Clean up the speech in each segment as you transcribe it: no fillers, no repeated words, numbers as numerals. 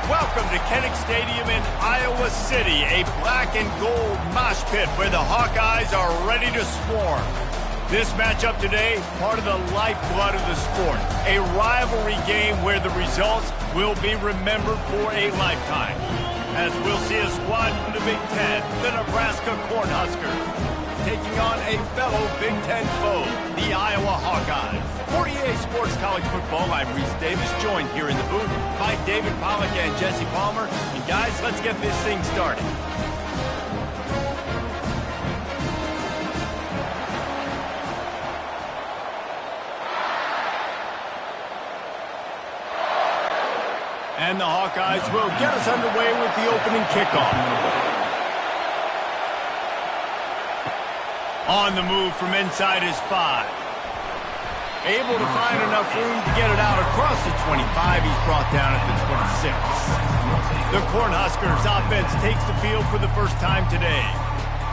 Welcome to Kinnick Stadium in Iowa City, a black and gold mosh pit where the Hawkeyes are ready to swarm. This matchup today, part of the lifeblood of the sport, a rivalry game where the results will be remembered for a lifetime. As we'll see a squad from the Big Ten, the Nebraska Cornhuskers, taking on a fellow Big Ten foe, the Iowa Hawkeyes. For EA Sports College Football, I'm Reese Davis, joined here in the booth by David Pollack and Jesse Palmer. And guys, let's get this thing started. And the Hawkeyes will get us underway with the opening kickoff. On the move from inside his 5. Able to find enough room to get it out across the 25. He's brought down at the 26. The Cornhuskers offense takes the field for the first time today.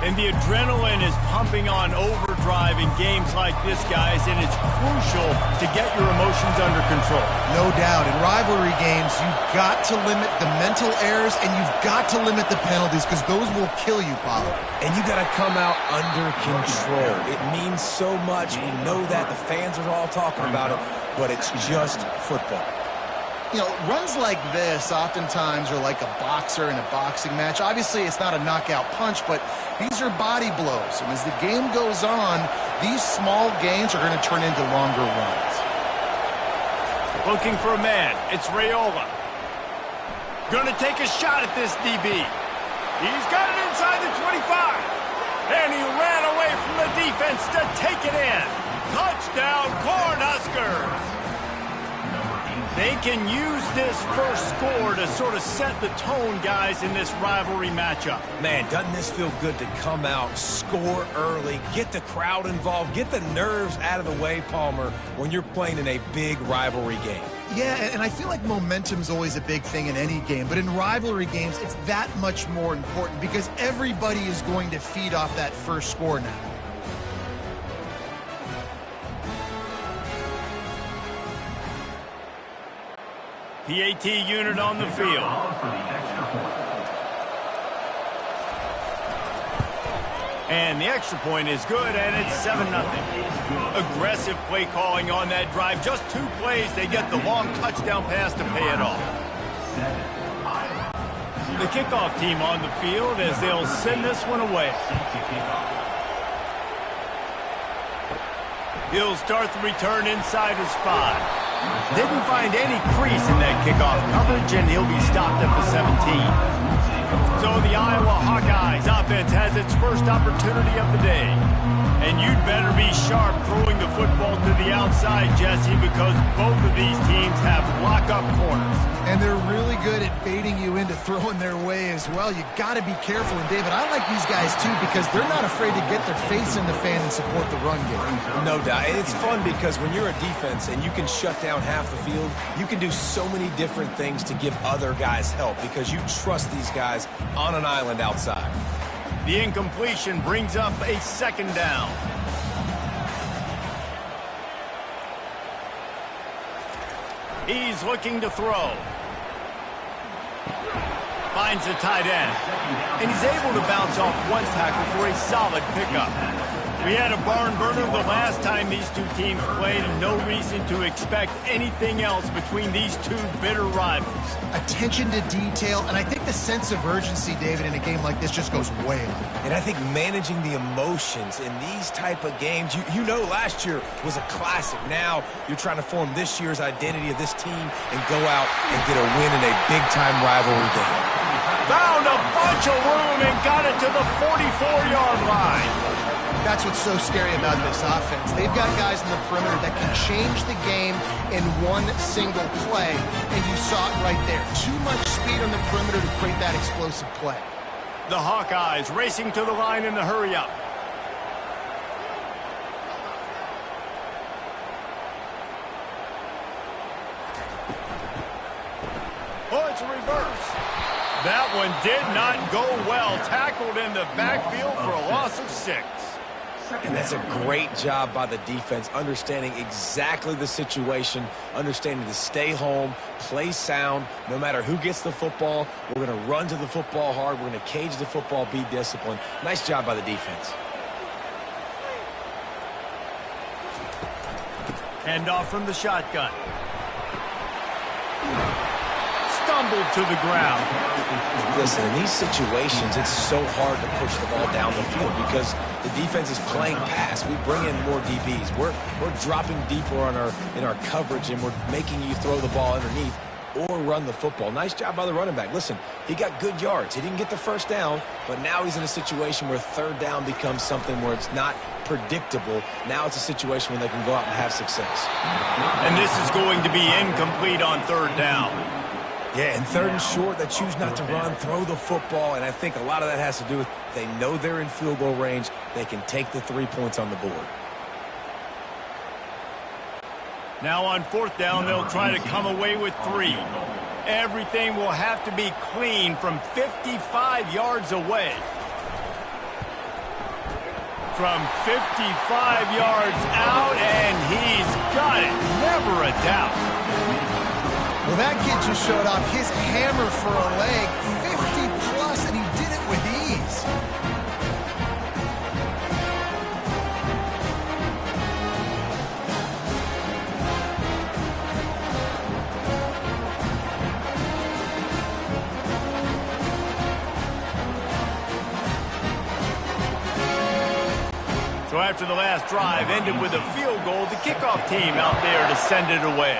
And the adrenaline is pumping on overdrive in games like this, guys, and it's crucial to get your emotions under control. No doubt. In rivalry games, you've got to limit the mental errors and you've got to limit the penalties because those will kill you, Paulo. And you got to come out under control. It means so much. We know that. The fans are all talking about it, but it's just football. You know, runs like this oftentimes are like a boxer in a boxing match. Obviously, it's not a knockout punch, but these are body blows. And as the game goes on, these small gains are going to turn into longer runs. Looking for a man. It's Raiola. Going to take a shot at this DB. He's got it inside the 25. And he ran away from the defense to take it in. Touchdown, Cornhuskers! They can use this first score to sort of set the tone, guys, in this rivalry matchup. Man, doesn't this feel good to come out, score early, get the crowd involved, get the nerves out of the way, Palmer, when you're playing in a big rivalry game? Yeah, and I feel like momentum's always a big thing in any game, but in rivalry games, it's that much more important because everybody is going to feed off that first score now. PAT unit on the field. And the extra point is good, and it's 7-0. Aggressive play calling on that drive. Just 2 plays, they get the long touchdown pass to pay it off. The kickoff team on the field as they'll send this one away. He'll start the return inside his 5. Didn't find any crease in that kickoff coverage, and he'll be stopped at the 17. So the Iowa Hawkeyes offense has its first opportunity of the day. And you'd better be sharp throwing the football to the outside, Jesse, because both of these teams have lock-up corners. And they're really good at baiting you into throwing their way as well. You got to be careful. And, David, I like these guys, too, because they're not afraid to get their face in the fan and support the run game. No doubt. And it's fun because when you're a defense and you can shut down half the field, you can do so many different things to give other guys help because you trust these guys on an island outside. The incompletion brings up a 2nd down. He's looking to throw. Finds the tight end. And he's able to bounce off one tackle for a solid pickup. We had a barn burner the last time these two teams played, and no reason to expect anything else between these two bitter rivals. Attention to detail, and I think the sense of urgency, David, in a game like this just goes way up. And I think managing the emotions in these type of games, you know last year was a classic. Now you're trying to form this year's identity of this team and go out and get a win in a big-time rivalry game. Found a bunch of room and got it to the 44-yard line. That's what's so scary about this offense. They've got guys in the perimeter that can change the game in one single play, and you saw it right there. Too much speed on the perimeter to create that explosive play. The Hawkeyes racing to the line in the hurry-up. Oh, it's a reverse. That one did not go well. Tackled in the backfield for a loss of 6. And that's a great job by the defense, understanding exactly the situation, understanding to stay home, play sound. No matter who gets the football, we're going to run to the football hard. We're going to cage the football, be disciplined. Nice job by the defense. Hand off from the shotgun. Stumbled to the ground. Listen, in these situations, it's so hard to push the ball down the field because the defense is playing pass. We bring in more DBs. We're dropping deeper in our coverage, and we're making you throw the ball underneath or run the football. Nice job by the running back. Listen, he got good yards. He didn't get the first down, but now he's in a situation where third down becomes something where it's not predictable. Now it's a situation where they can go out and have success. And this is going to be incomplete on third down. Yeah, and third and short, they choose not to run, throw the football, and I think a lot of that has to do with they know they're in field goal range. They can take the 3 points on the board. Now on fourth down, they'll try to come away with 3. Everything will have to be clean from 55 yards away. From 55 yards out, and he's got it. Never a doubt. Well, that kid just showed off his hammer for a leg, 50-plus, and he did it with ease. So after the last drive ended with a field goal, the kickoff team out there to send it away.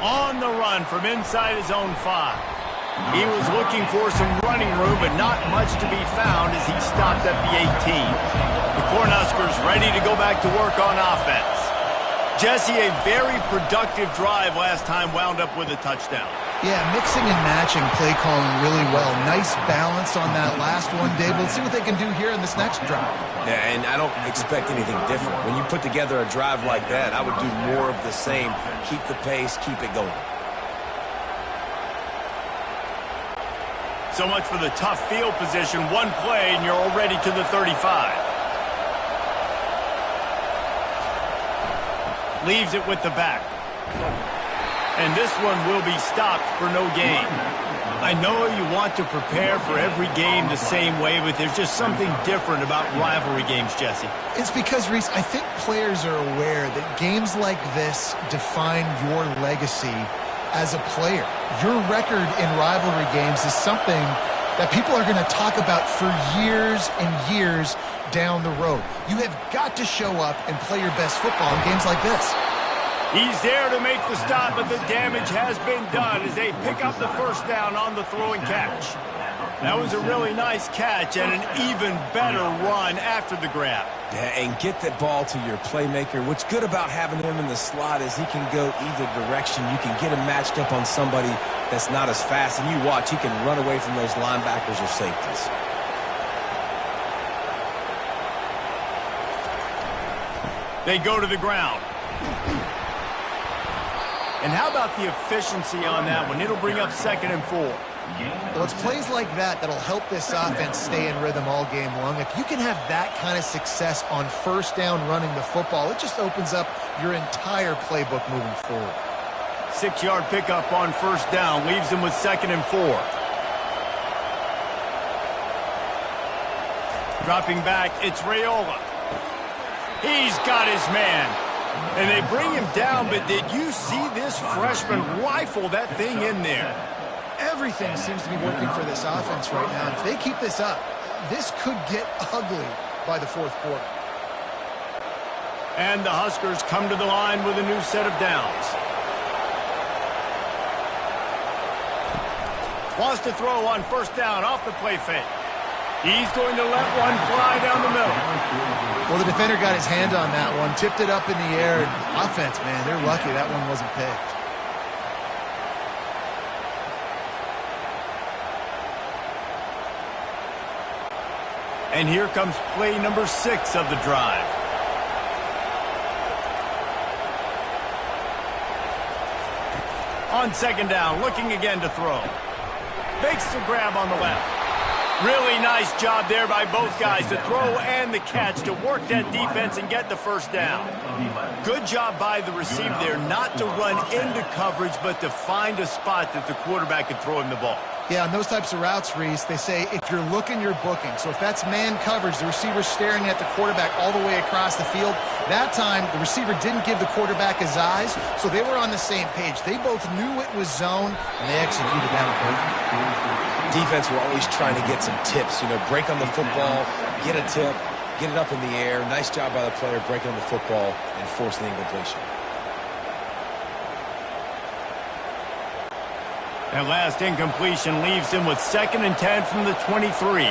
On the run from inside his own 5. He was looking for some running room, but not much to be found as he stopped at the 18. The Cornhuskers ready to go back to work on offense. Jesse, a very productive drive last time, wound up with a touchdown. Yeah, mixing and matching, play calling really well. Nice balance on that last one, Dave. Let's see what they can do here in this next drive. Yeah, and I don't expect anything different. When you put together a drive like that, I would do more of the same. Keep the pace, keep it going. So much for the tough field position. One play, and you're already to the 35. Leaves it with the back. And this one will be stopped for no gain. I know you want to prepare for every game the same way, but there's just something different about rivalry games, Jesse. It's because, Reese, I think players are aware that games like this define your legacy as a player. Your record in rivalry games is something that people are going to talk about for years and years down the road. You have got to show up and play your best football in games like this. He's there to make the stop, but the damage has been done as they pick up the first down on the throw and catch. That was a really nice catch and an even better run after the grab. Yeah, and get the ball to your playmaker. What's good about having him in the slot is he can go either direction. You can get him matched up on somebody that's not as fast, and you watch, he can run away from those linebackers or safeties. They go to the ground. And how about the efficiency on that one? It'll bring up 2nd and 4. Well, it's plays like that that'll help this offense stay in rhythm all game long. If you can have that kind of success on first down running the football, it just opens up your entire playbook moving forward. 6-yard pickup on first down leaves him with 2nd and 4. Dropping back, it's Raiola. He's got his man. And they bring him down, but did you see this freshman rifle that thing in there? Everything seems to be working for this offense right now. If they keep this up, this could get ugly by the fourth quarter. And the Huskers come to the line with a new set of downs. Wants to throw on first down off the play fake. He's going to let one fly down the middle. Well, the defender got his hand on that one, tipped it up in the air. Offense, man, they're lucky that one wasn't picked. And here comes play number 6 of the drive. On second down, looking again to throw. Makes the grab on the left. Really nice job there by both guys, the throw and the catch, to work that defense and get the first down. Good job by the receiver there, not to run into coverage, but to find a spot that the quarterback could throw him the ball. Yeah, on those types of routes, Reese, they say if you're looking, you're booking. So if that's man coverage, the receiver's staring at the quarterback all the way across the field. That time, the receiver didn't give the quarterback his eyes, so they were on the same page. They both knew it was zone, and they executed that perfectly. Defense were always trying to get some tips, break on the football, get a tip, get it up in the air. Nice job by the player breaking on the football and forcing the incompletion. That last incompletion leaves him with 2nd and 10 from the 23.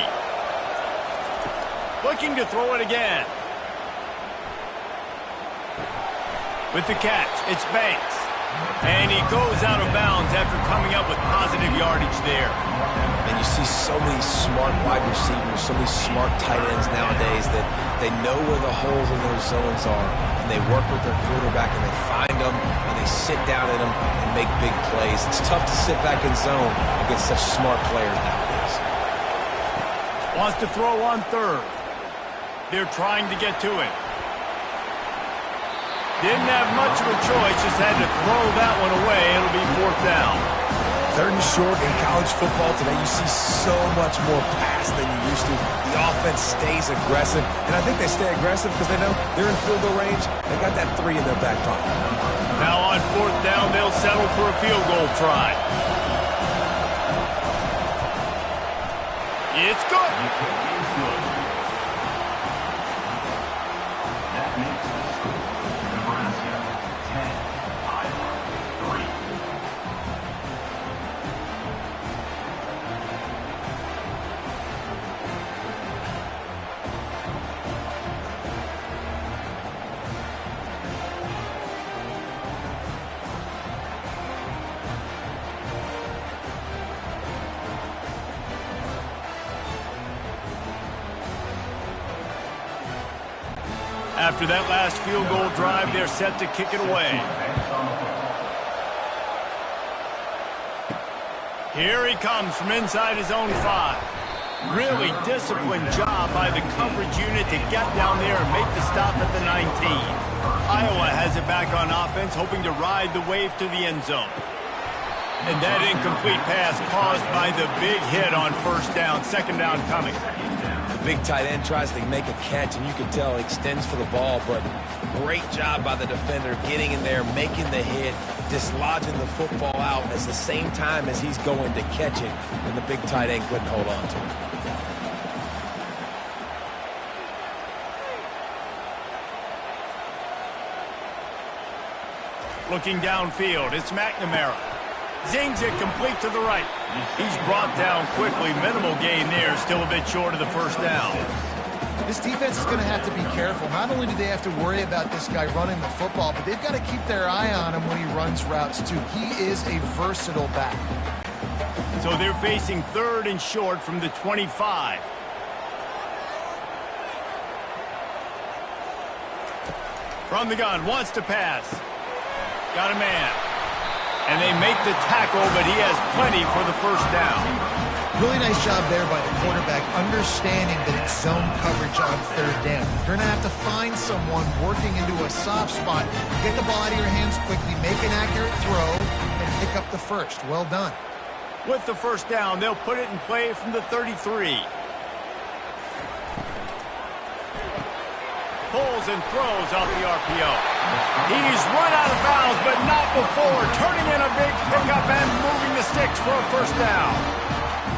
Looking to throw it again. With the catch, it's Banks. And he goes out of bounds after coming up with positive yardage there. And you see so many smart wide receivers, so many smart tight ends nowadays that they know where the holes in those zones are, and they work with their quarterback, and they find them, and they sit down in them and make big plays. It's tough to sit back in zone against such smart players nowadays. Wants to throw on 3rd. They're trying to get to it. Didn't have much of a choice, just had to throw that one away. It'll be 4th down. 3rd and short in college football today, you see so much more pass than you used to. The offense stays aggressive, and I think they stay aggressive because they know they're in field goal range. They got that 3 in their back pocket. Now on 4th down, they'll settle for a field goal try. It's good. That makes the score Nebraska 10, Iowa 3. After that last field goal drive, they're set to kick it away. Here he comes from inside his own 5. Really disciplined job by the coverage unit to get down there and make the stop at the 19. Iowa has it back on offense, hoping to ride the wave to the end zone. And that incomplete pass caused by the big hit on 1st down, 2nd down coming. The big tight end tries to make a catch, and you can tell he extends for the ball, but great job by the defender getting in there, making the hit, dislodging the football out at the same time as he's going to catch it, and the big tight end couldn't hold on to it. Looking downfield, it's McNamara. Zings it complete to the right. He's brought down quickly. Minimal gain there, still a bit short of the 1st down. This defense is going to have to be careful. Not only do they have to worry about this guy running the football, but they've got to keep their eye on him when he runs routes too. He is a versatile back. So they're facing 3rd and short from the 25. From the gun, wants to pass. Got a man. And they make the tackle, but he has plenty for the 1st down. Really nice job there by the quarterback, understanding that it's zone coverage on 3rd down. You're going to have to find someone working into a soft spot, get the ball out of your hands quickly, make an accurate throw, and pick up the 1st. Well done. With the 1st down, they'll put it in play from the 33. Pulls and throws off the RPO. He's run out of bounds, but not before. Turning in a big pickup and moving the sticks for a 1st down.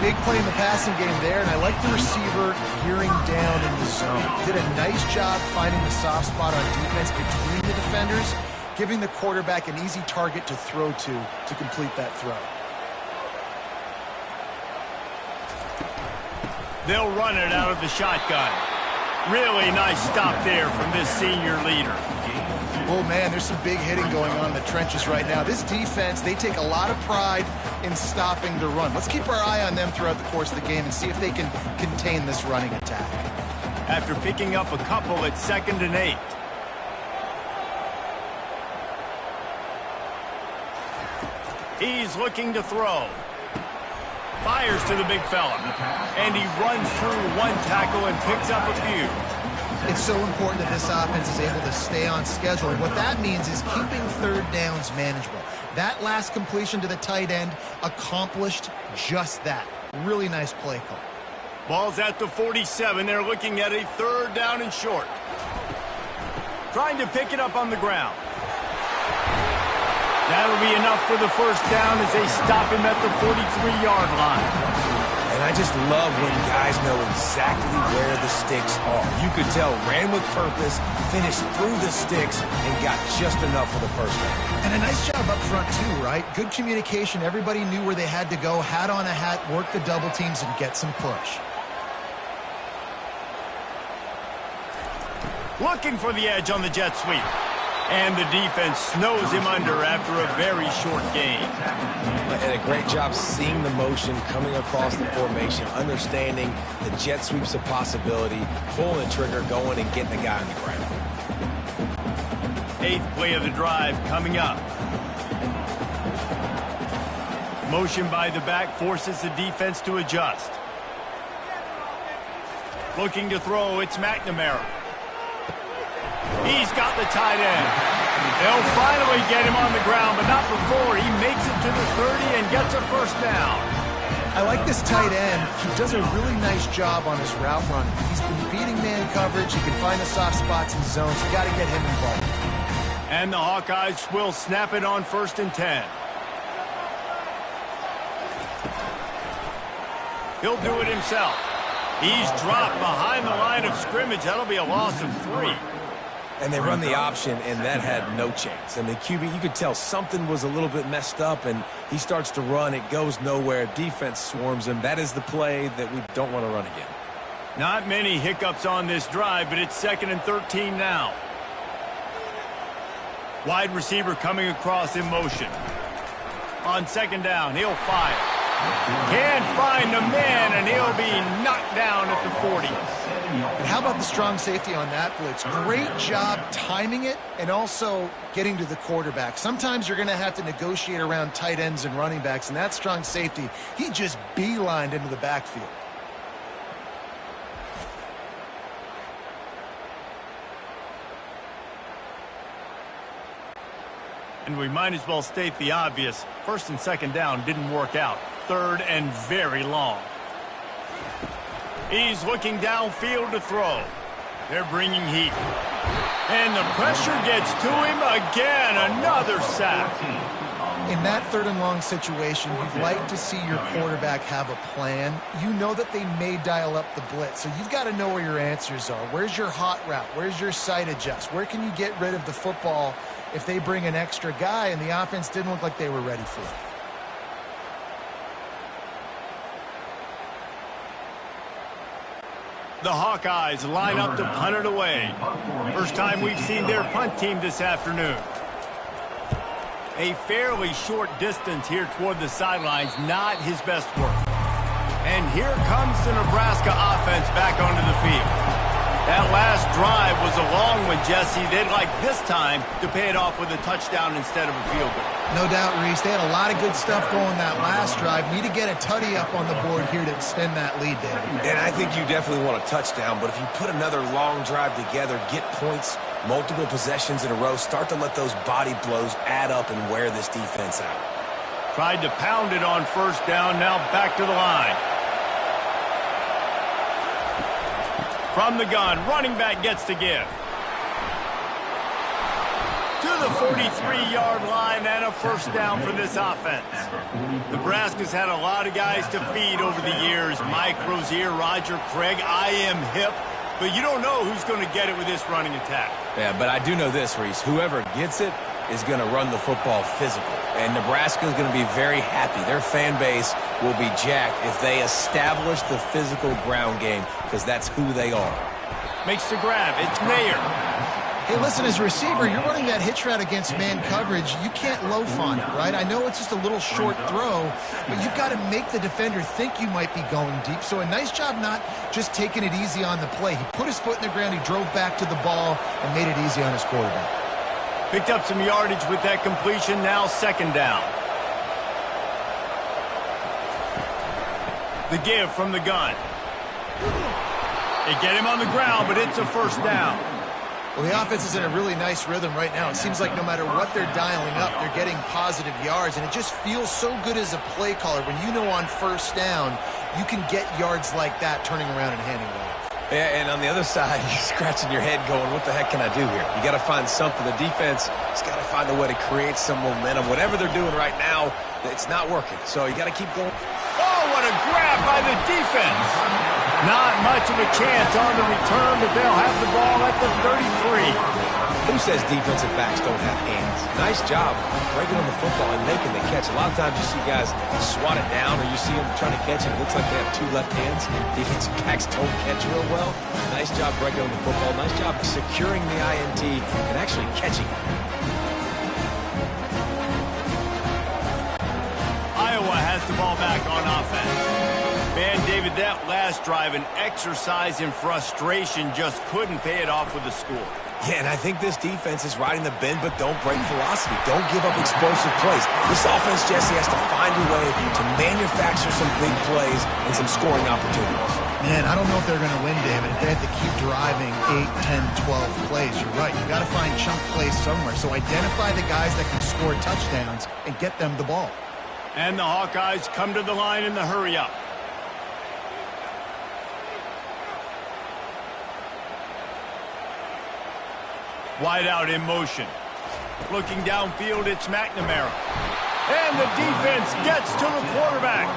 Big play in the passing game there, and I like the receiver gearing down in the zone. Did a nice job finding the soft spot on defense between the defenders, giving the quarterback an easy target to throw to complete that throw. They'll run it out of the shotgun. Really nice stop there from this senior leader. Oh, man, there's some big hitting going on in the trenches right now. This defense, they take a lot of pride in stopping the run. Let's keep our eye on them throughout the course of the game and see if they can contain this running attack. After picking up a couple at 2nd and 8. He's looking to throw. Fires to the big fella. And he runs through one tackle and picks up a few. It's so important that this offense is able to stay on schedule. And what that means is keeping third downs manageable. That last completion to the tight end accomplished just that. Really nice play call. Ball's at the 47. They're looking at a third down and short. Trying to pick it up on the ground. That'll be enough for the first down as they stop him at the 43-yard line. And I just love when guys know exactly where the sticks are. You could tell ran with purpose, finished through the sticks, and got just enough for the first down. And a nice job up front too, right? Good communication. Everybody knew where they had to go. Hat on a hat, work the double teams, and get some push. Looking for the edge on the jet sweep. And the defense snows him under after a very short gain. And a great job seeing the motion, coming across the formation, understanding the jet sweep's a possibility, pulling the trigger, going and getting the guy on the ground. 8th play of the drive coming up. Motion by the back forces the defense to adjust. Looking to throw, it's McNamara. He's got the tight end. They'll finally get him on the ground, but not before he makes it to the 30 and gets a first down. I like this tight end. He does a really nice job on his route running. He's been beating man coverage. He can find the soft spots in zones. You got to get him involved. And the Hawkeyes will snap it on 1st and 10. He'll do it himself. He's dropped behind the line of scrimmage. That'll be a loss of 3. And they run the option, and that had no chance. And the QB, you could tell something was a little bit messed up, and he starts to run. It goes nowhere. Defense swarms him. That is the play that we don't want to run again. Not many hiccups on this drive, but it's 2nd and 13 now. Wide receiver coming across in motion. On 2nd down, he'll fire. Can't find the man, and he'll be knocked down at the 40. And how about the strong safety on that blitz? Great job timing it and also getting to the quarterback. Sometimes you're going to have to negotiate around tight ends and running backs, and that strong safety, he just beelined into the backfield. And we might as well state the obvious. 1st and 2nd down didn't work out. 3rd and very long. He's looking downfield to throw. They're bringing heat. And the pressure gets to him again. Another sack. In that 3rd and long situation, you'd like to see your quarterback have a plan. You know that they may dial up the blitz, so you've got to know where your answers are. Where's your hot route? Where's your sight adjust? Where can you get rid of the football if they bring an extra guy and the offense didn't look like they were ready for it? The Hawkeyes line up to punt it away. First time we've seen their punt team this afternoon. A fairly short distance here toward the sidelines, not his best work. And here comes the Nebraska offense back onto the field. That last drive was a long one, Jesse. They'd like this time to pay it off with a touchdown instead of a field goal. No doubt, Reese. They had a lot of good stuff going that last drive. Need to get a tutty up on the board here to extend that lead, David. And I think you definitely want a touchdown, but if you put another long drive together, get points, multiple possessions in a row, start to let those body blows add up and wear this defense out. Tried to pound it on 1st down, now back to the line. From the gun, running back gets to give. To the 43-yard line and a 1st down for this offense. Nebraska's had a lot of guys to feed over the years. Mike Rozier, Roger Craig, I am hip. But you don't know who's going to get it with this running attack. Yeah, but I do know this, Reese. Whoever gets it is going to run the football physical. And Nebraska is going to be very happy. Their fan base will be jacked if they establish the physical ground game, because that's who they are. Makes the grab. It's Mayer. Hey, listen, as a receiver, you're running that hitch route against man coverage. You can't loaf on it, right? I know it's just a little short throw, but you've got to make the defender think you might be going deep. So a nice job not just taking it easy on the play. He put his foot in the ground, he drove back to the ball, and made it easy on his quarterback. Picked up some yardage with that completion, now 2nd down. The give from the gun. They get him on the ground, but it's a first down. Well, the offense is in a really nice rhythm right now. It seems like no matter what they're dialing up, they're getting positive yards, and it just feels so good as a play caller when you know on first down you can get yards like that turning around and handing it off. Yeah, and on the other side, you're scratching your head going, what the heck can I do here? You got to find something. The defense has got to find a way to create some momentum. Whatever they're doing right now, it's not working. So you got to keep going. Oh, what a grab by the defense. Not much of a chance on the return, but they'll have the ball at the 33. Who says defensive backs don't have hands? Nice job breaking on the football and making the catch. A lot of times you see guys swat it down or you see them trying to catch it. It looks like they have two left hands. Defensive backs don't catch real well. Nice job breaking on the football. Nice job securing the INT and actually catching it. Iowa has the ball back on offense. Man, David, that last drive, an exercise in frustration, just couldn't pay it off with the score. Yeah, and I think this defense is riding the bend but don't break philosophy. Don't give up explosive plays. This offense, Jesse, has to find a way to manufacture some big plays and some scoring opportunities. Man, I don't know if they're going to win, David, if they have to keep driving 8, 10, 12 plays. You're right. You've got to find chunk plays somewhere. So identify the guys that can score touchdowns and get them the ball. And the Hawkeyes come to the line in the hurry-up. Wide out in motion. Looking downfield, it's McNamara. And the defense gets to the quarterback.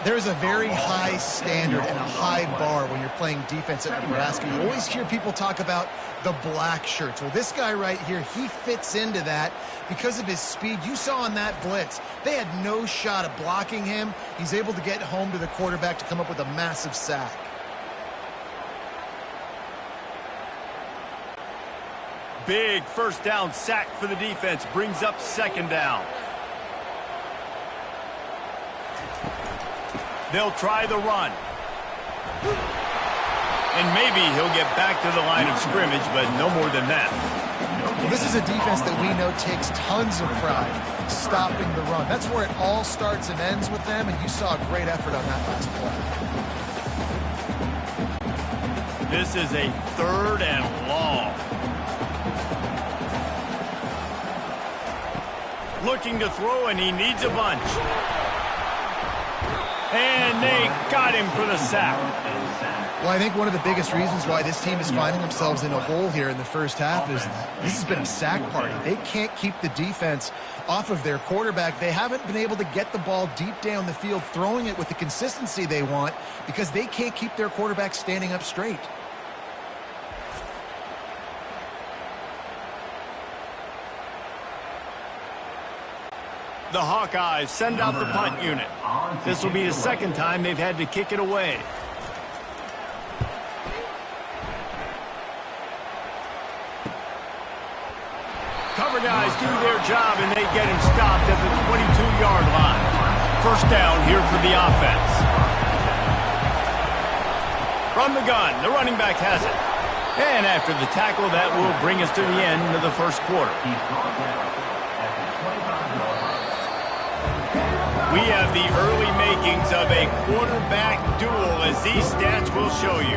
There's a very high standard and a high bar when you're playing defense at Nebraska. You always hear people talk about the black shirts. Well, this guy right here, he fits into that because of his speed. You saw on that blitz, they had no shot of blocking him. He's able to get home to the quarterback to come up with a massive sack. Big first down sack for the defense. Brings up second down. They'll try the run. And maybe he'll get back to the line of scrimmage, but no more than that. Well, this is a defense that we know takes tons of pride stopping the run. That's where it all starts and ends with them, and you saw a great effort on that last play. This is a 3rd and long. Looking to throw, and he needs a bunch. And they got him for the sack. Well, I think one of the biggest reasons why this team is finding themselves in a hole here in the first half is this has been a sack party. They can't keep the defense off of their quarterback. They haven't been able to get the ball deep down the field, throwing it with the consistency they want because they can't keep their quarterback standing up straight. The Hawkeyes send out the punt unit. This will be the second time they've had to kick it away. Cover guys do their job, and they get him stopped at the 22-yard line. First down here for the offense. From the gun, the running back has it. And after the tackle, that will bring us to the end of the first quarter. We have the early makings of a quarterback duel, as these stats will show you.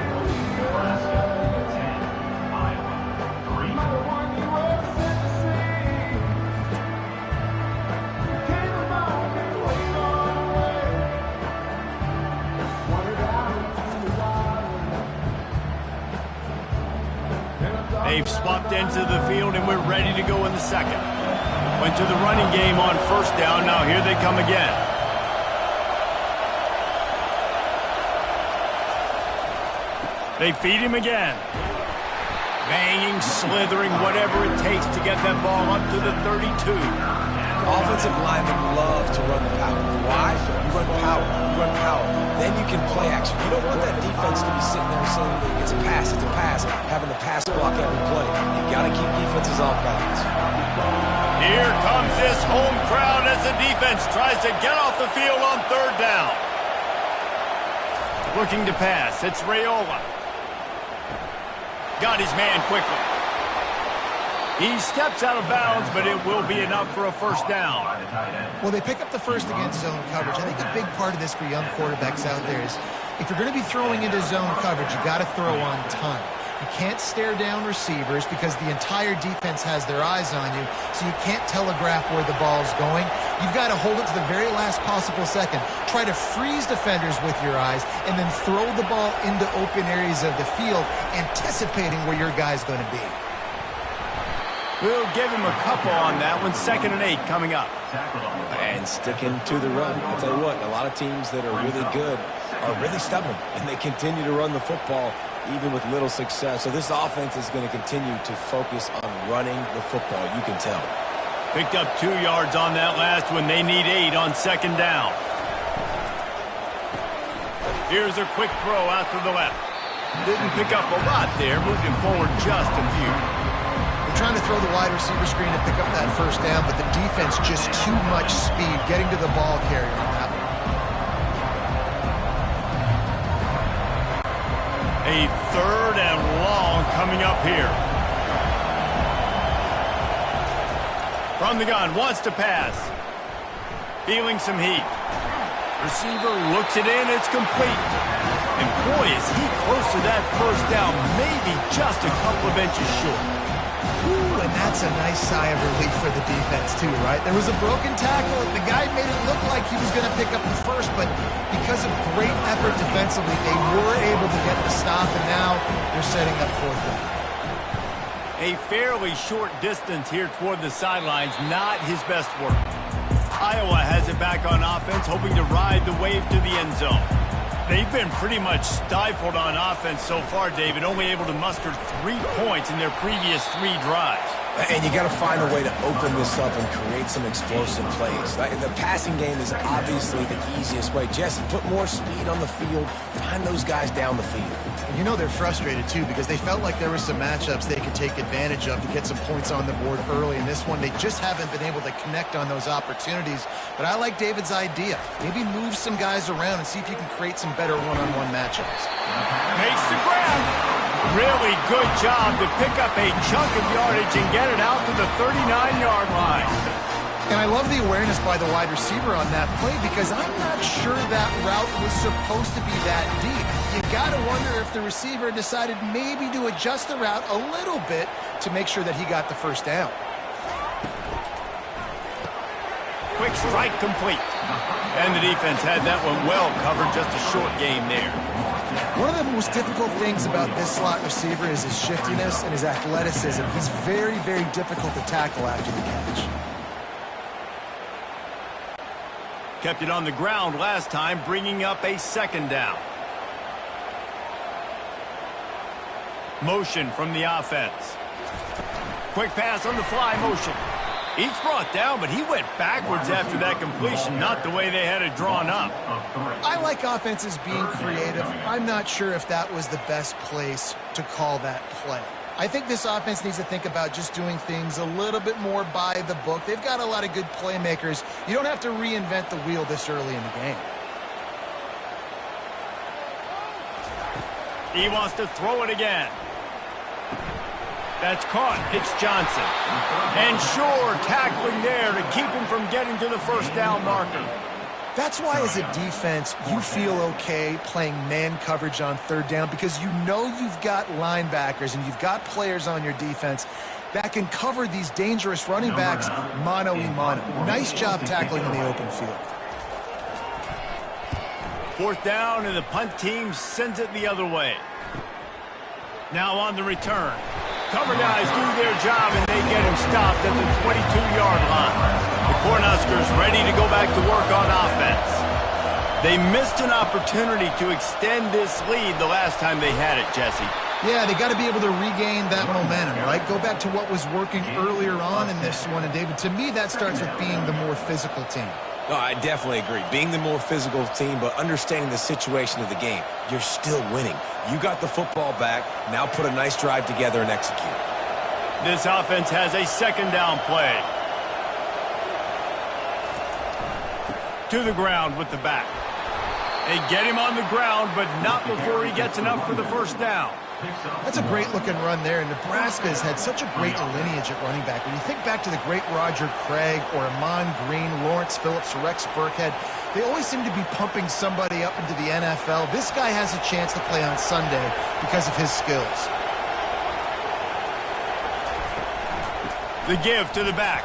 They've swapped into the field, and we're ready to go in the second. Went to the running game on first down. Now here they come again. They feed him again. Banging, slithering, whatever it takes to get that ball up to the 32. Offensive linemen love to run the power. Why? You run power. You run power. Then you can play action. You don't want that defense to be sitting there saying, it's a pass, having the pass block every play. You got to keep defenses off balance. Here comes this home crowd as the defense tries to get off the field on third down. Looking to pass. It's Raiola. Got his man quickly. He steps out of bounds, but it will be enough for a first down. Well, they pick up the first against zone coverage. I think a big part of this for young quarterbacks out there is if you're going to be throwing into zone coverage, you got to throw on time. You can't stare down receivers because the entire defense has their eyes on you, so you can't telegraph where the ball's going. You've got to hold it to the very last possible second. Try to freeze defenders with your eyes and then throw the ball into open areas of the field, anticipating where your guy's going to be. We'll give him a couple on that one. 2nd and 8 coming up. And sticking to the run. I'll tell you what, a lot of teams that are really good are really stubborn, and they continue to run the football even with little success. So this offense is going to continue to focus on running the football. You can tell. Picked up 2 yards on that last one. They need 8 on 2nd down. Here's a quick throw out to the left. Didn't pick up a lot there. Moved him forward just a few. Trying to throw the wide receiver screen to pick up that first down, but the defense just too much speed getting to the ball carrier on that one. A 3rd and long coming up here. From the gun, wants to pass. Feeling some heat. Receiver looks it in, it's complete. And boy, is he close to that first down, maybe just a couple of inches short. Ooh, and that's a nice sigh of relief for the defense, too, right? There was a broken tackle. The guy made it look like he was going to pick up the first, but because of great effort defensively, they were able to get the stop, and now they're setting up 4th down. A fairly short distance here toward the sidelines, not his best work. Iowa has it back on offense, hoping to ride the wave to the end zone. They've been pretty much stifled on offense so far, David, only able to muster 3 points in their previous 3 drives. And you got to find a way to open this up and create some explosive plays. The passing game is obviously the easiest way. Jesse, put more speed on the field. Find those guys down the field. You know they're frustrated, too, because they felt like there were some matchups they could take advantage of to get some points on the board early. In this one, they just haven't been able to connect on those opportunities. But I like David's idea. Maybe move some guys around and see if you can create some better one-on-one matchups. Makes the grab. Really good job to pick up a chunk of yardage and get it out to the 39-yard line. And I love the awareness by the wide receiver on that play because I'm not sure that route was supposed to be that deep. You got to wonder if the receiver decided maybe to adjust the route a little bit to make sure that he got the first down. Quick strike complete. And the defense had that one well covered, just a short game there. One of the most difficult things about this slot receiver is his shiftiness and his athleticism. He's very, very difficult to tackle after the catch. Kept it on the ground last time, bringing up a 2nd down. Motion from the offense. Quick pass on the fly motion. He's brought down, but he went backwards after that completion, not the way they had it drawn up. I like offenses being creative. I'm not sure if that was the best place to call that play. I think this offense needs to think about just doing things a little bit more by the book. They've got a lot of good playmakers. You don't have to reinvent the wheel this early in the game. He wants to throw it again. That's caught. It's Johnson. And sure, tackling there to keep him from getting to the first down marker. That's why as a defense, you feel okay playing man coverage on 3rd down because you know you've got linebackers and you've got players on your defense that can cover these dangerous running backs mano-a-mano. Nice job tackling in the open field. 4th down, and the punt team sends it the other way. Now on the return. Cover guys do their job, and they get him stopped at the 22-yard line. The Cornhuskers ready to go back to work on offense. They missed an opportunity to extend this lead the last time they had it, Jesse. Yeah, they got to be able to regain that momentum, right? Go back to what was working earlier on in this one. And, David, to me, that starts with being the more physical team. No, I definitely agree. Being the more physical team, but understanding the situation of the game. You're still winning. You got the football back. Now put a nice drive together and execute. This offense has a 2nd down play. To the ground with the back. They get him on the ground, but not before he gets enough for the first down. That's a great-looking run there. Nebraska has had such a great lineage at running back. When you think back to the great Roger Craig or Amon Green, Lawrence Phillips, or Rex Burkhead, they always seem to be pumping somebody up into the NFL. This guy has a chance to play on Sunday because of his skills. The give to the back.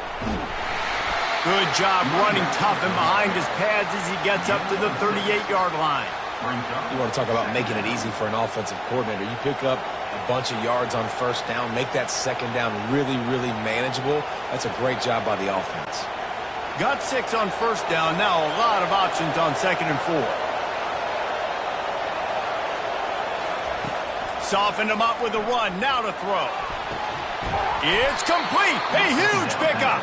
Good job running tough and behind his pads as he gets up to the 38-yard line. You want to talk about making it easy for an offensive coordinator. You pick up a bunch of yards on first down, make that second down really, really manageable. That's a great job by the offense. Got 6 on first down. Now a lot of options on 2nd and 4. Softened him up with a run. Now to throw. It's complete. A huge pickup.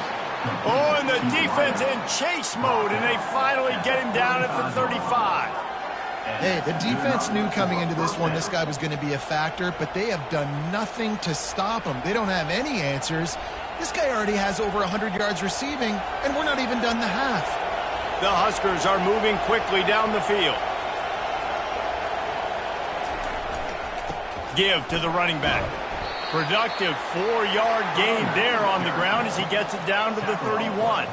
Oh, and the defense in chase mode, and they finally get him down at the 35. Hey, the defense knew coming into this one this guy was going to be a factor, but they have done nothing to stop him. They don't have any answers. This guy already has over 100 yards receiving, and we're not even done the half. The Huskers are moving quickly down the field. Give to the running back. Productive 4-yard gain there on the ground as he gets it down to the 31.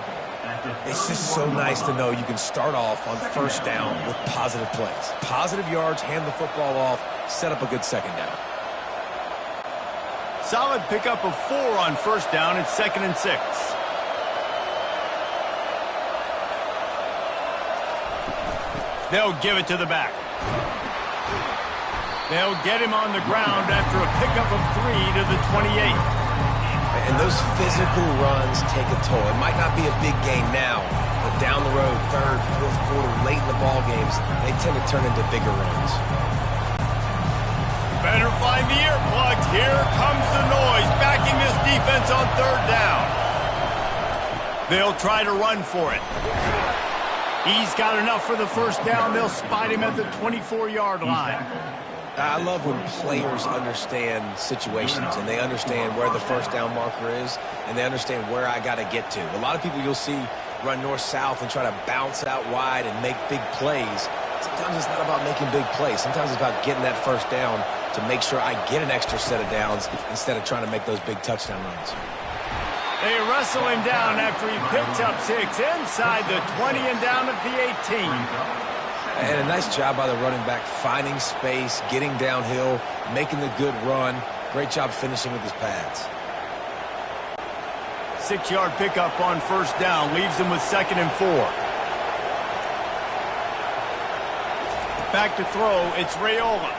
It's just so nice to know you can start off on first down with positive plays. Positive yards, hand the football off, set up a good second down. Solid pickup of 4 on first down. It's 2nd and 6. They'll give it to the back. They'll get him on the ground after a pickup of 3 to the 28. And those physical runs take a toll. It might not be a big game now, but down the road, 3rd, 4th quarter, late in the ball games, they tend to turn into bigger runs. Better find the earplugs. Here comes the noise, backing this defense on 3rd down. They'll try to run for it. He's got enough for the first down. They'll spot him at the 24-yard line. I love when players understand situations and they understand where the first down marker is and they understand where I got to get to. A lot of people you'll see run north-south and try to bounce out wide and make big plays. Sometimes it's not about making big plays. Sometimes it's about getting that first down to make sure I get an extra set of downs instead of trying to make those big touchdown runs. They wrestle him down after he picks up 6 inside the 20 and down at the 18. And a nice job by the running back, finding space, getting downhill, making the good run. Great job finishing with his pads. 6-yard pickup on first down leaves him with 2nd and 4. Back to throw, it's Raiola.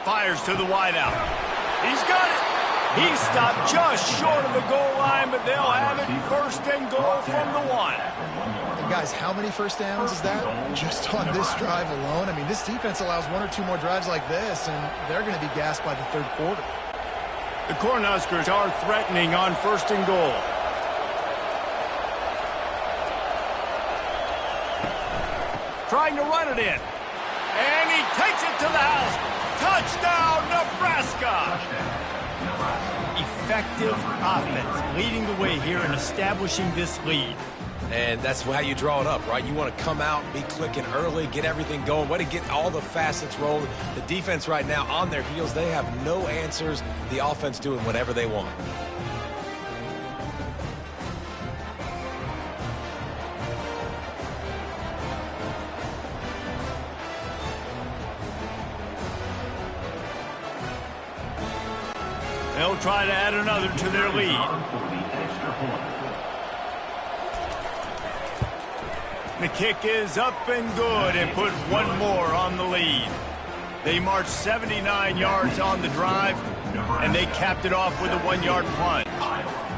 Fires to the wideout. He's got it. He stopped just short of the goal line, but they'll have it 1st and goal from the 1. And guys, how many first downs is that? Just on this drive alone? I mean, this defense allows 1 or 2 more drives like this, and they're going to be gassed by the 3rd quarter. The Cornhuskers are threatening on 1st and goal. Trying to run it in. And he takes it to the house. Touchdown, Nebraska! Effective offense, leading the way here and establishing this lead. And that's how you draw it up, right? You want to come out, be clicking early, get everything going, way to get all the facets rolling. The defense right now on their heels, they have no answers. The offense doing whatever they want. They'll try to add another to their lead. The kick is up and good and put 1 more on the lead. They marched 79 yards on the drive, and they capped it off with a 1-yard plunge.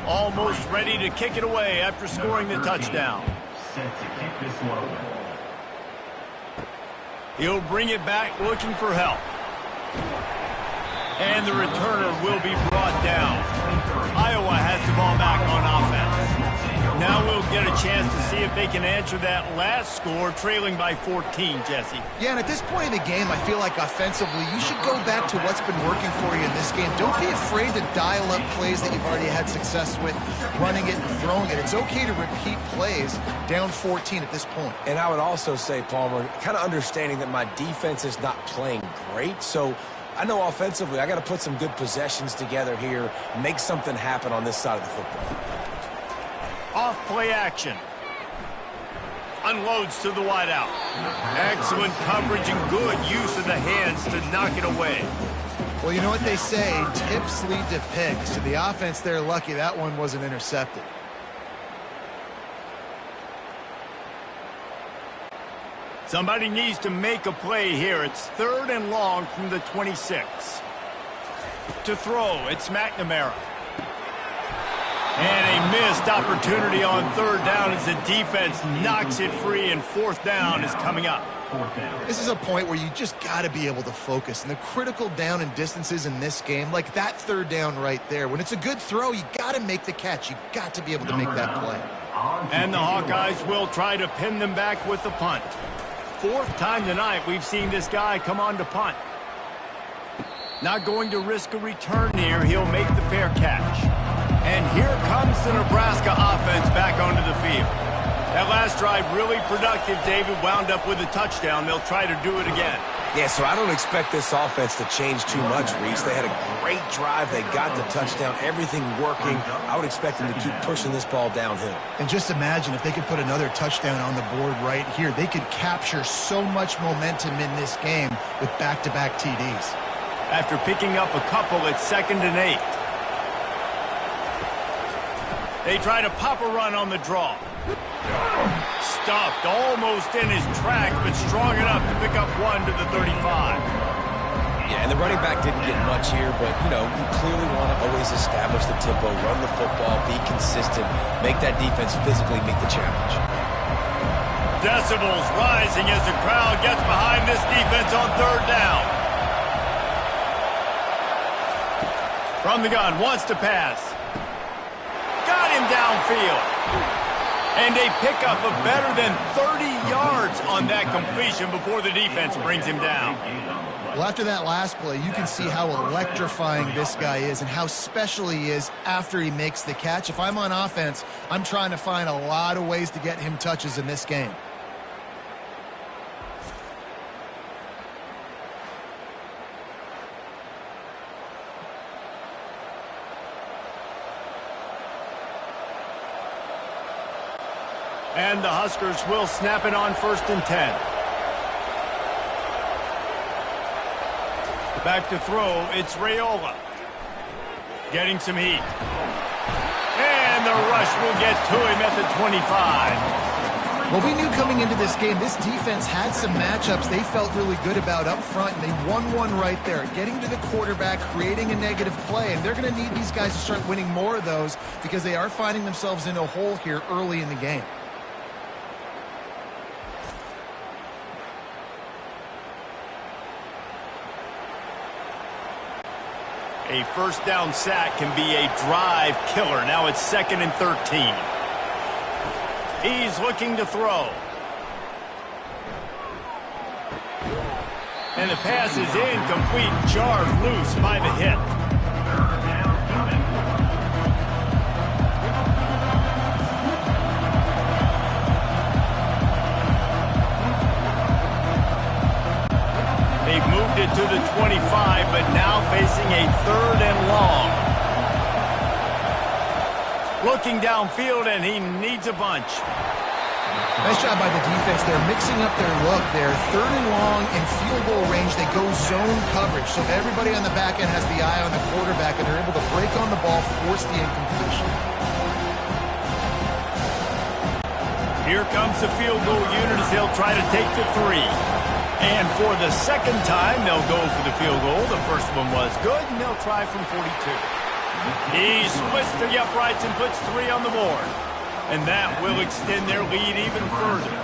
Almost ready to kick it away after scoring the touchdown. He'll bring it back looking for help. And the returner will be brought down. Iowa has the ball back on offense. Now we'll get a chance to see if they can answer that last score, trailing by 14, Jesse. Yeah, and at this point in the game, I feel like offensively, you should go back to what's been working for you in this game. Don't be afraid to dial up plays that you've already had success with, running it and throwing it. It's okay to repeat plays down 14 at this point. And I would also say, Palmer, kind of understanding that my defense is not playing great, so I know offensively I got to put some good possessions together here, make something happen on this side of the football. Off play action. Unloads to the wideout. Excellent coverage and good use of the hands to knock it away. Well, you know what they say, tips lead to picks. To the offense, they're lucky that one wasn't intercepted. Somebody needs to make a play here. It's 3rd and long from the 26. To throw, it's McNamara. And a missed opportunity on 3rd down as the defense knocks it free, and 4th down is coming up. This is a point where you just got to be able to focus. And the critical down and distances in this game, like that 3rd down right there, when it's a good throw, you got to make the catch. You got to be able to make that play. And the Hawkeyes will try to pin them back with the punt. 4th time tonight we've seen this guy come on to punt. Not going to risk a return here. He'll make the fair catch. And here comes the Nebraska offense back onto the field. That last drive really productive, David, wound up with a touchdown. They'll try to do it again. Yeah, so I don't expect this offense to change too much, Reese. They had a great drive. They got the touchdown. Everything working. I would expect them to keep pushing this ball downhill. And just imagine if they could put another touchdown on the board right here. They could capture so much momentum in this game with back-to-back TDs. After picking up a couple, it's 2nd and 8. They try to pop a run on the draw. Stuffed almost in his tracks, but strong enough to pick up 1 to the 35. Yeah, and the running back didn't get much here, but, you know, you clearly want to always establish the tempo, run the football, be consistent, make that defense physically meet the challenge. Decibels rising as the crowd gets behind this defense on 3rd down. From the gun, wants to pass. Got him downfield. And a pickup of better than 30 yards on that completion before the defense brings him down. Well, after that last play, you can see how electrifying this guy is and how special he is after he makes the catch. If I'm on offense, I'm trying to find a lot of ways to get him touches in this game. And the Huskers will snap it on 1st and 10. Back to throw, it's Raiola. Getting some heat. And the rush will get to him at the 25. Well, we knew coming into this game, this defense had some matchups they felt really good about up front, and they won one right there, getting to the quarterback, creating a negative play, and they're going to need these guys to start winning more of those because they are finding themselves in a hole here early in the game. A 1st down sack can be a drive killer. Now it's 2nd and 13. He's looking to throw. And the pass is incomplete, jarred loose by the hit. They've moved it to the 25, but now facing a 3rd and long. Looking downfield, and he needs a bunch. Nice job by the defense. They're mixing up their look there. 3rd and long in field goal range. They go zone coverage, so everybody on the back end has the eye on the quarterback, and they're able to break on the ball, force the incompletion. Here comes the field goal unit as they'll try to take the 3. And for the 2nd time, they'll go for the field goal. The first one was good, and they'll try from 42. He splits the uprights and puts 3 on the board. And that will extend their lead even further.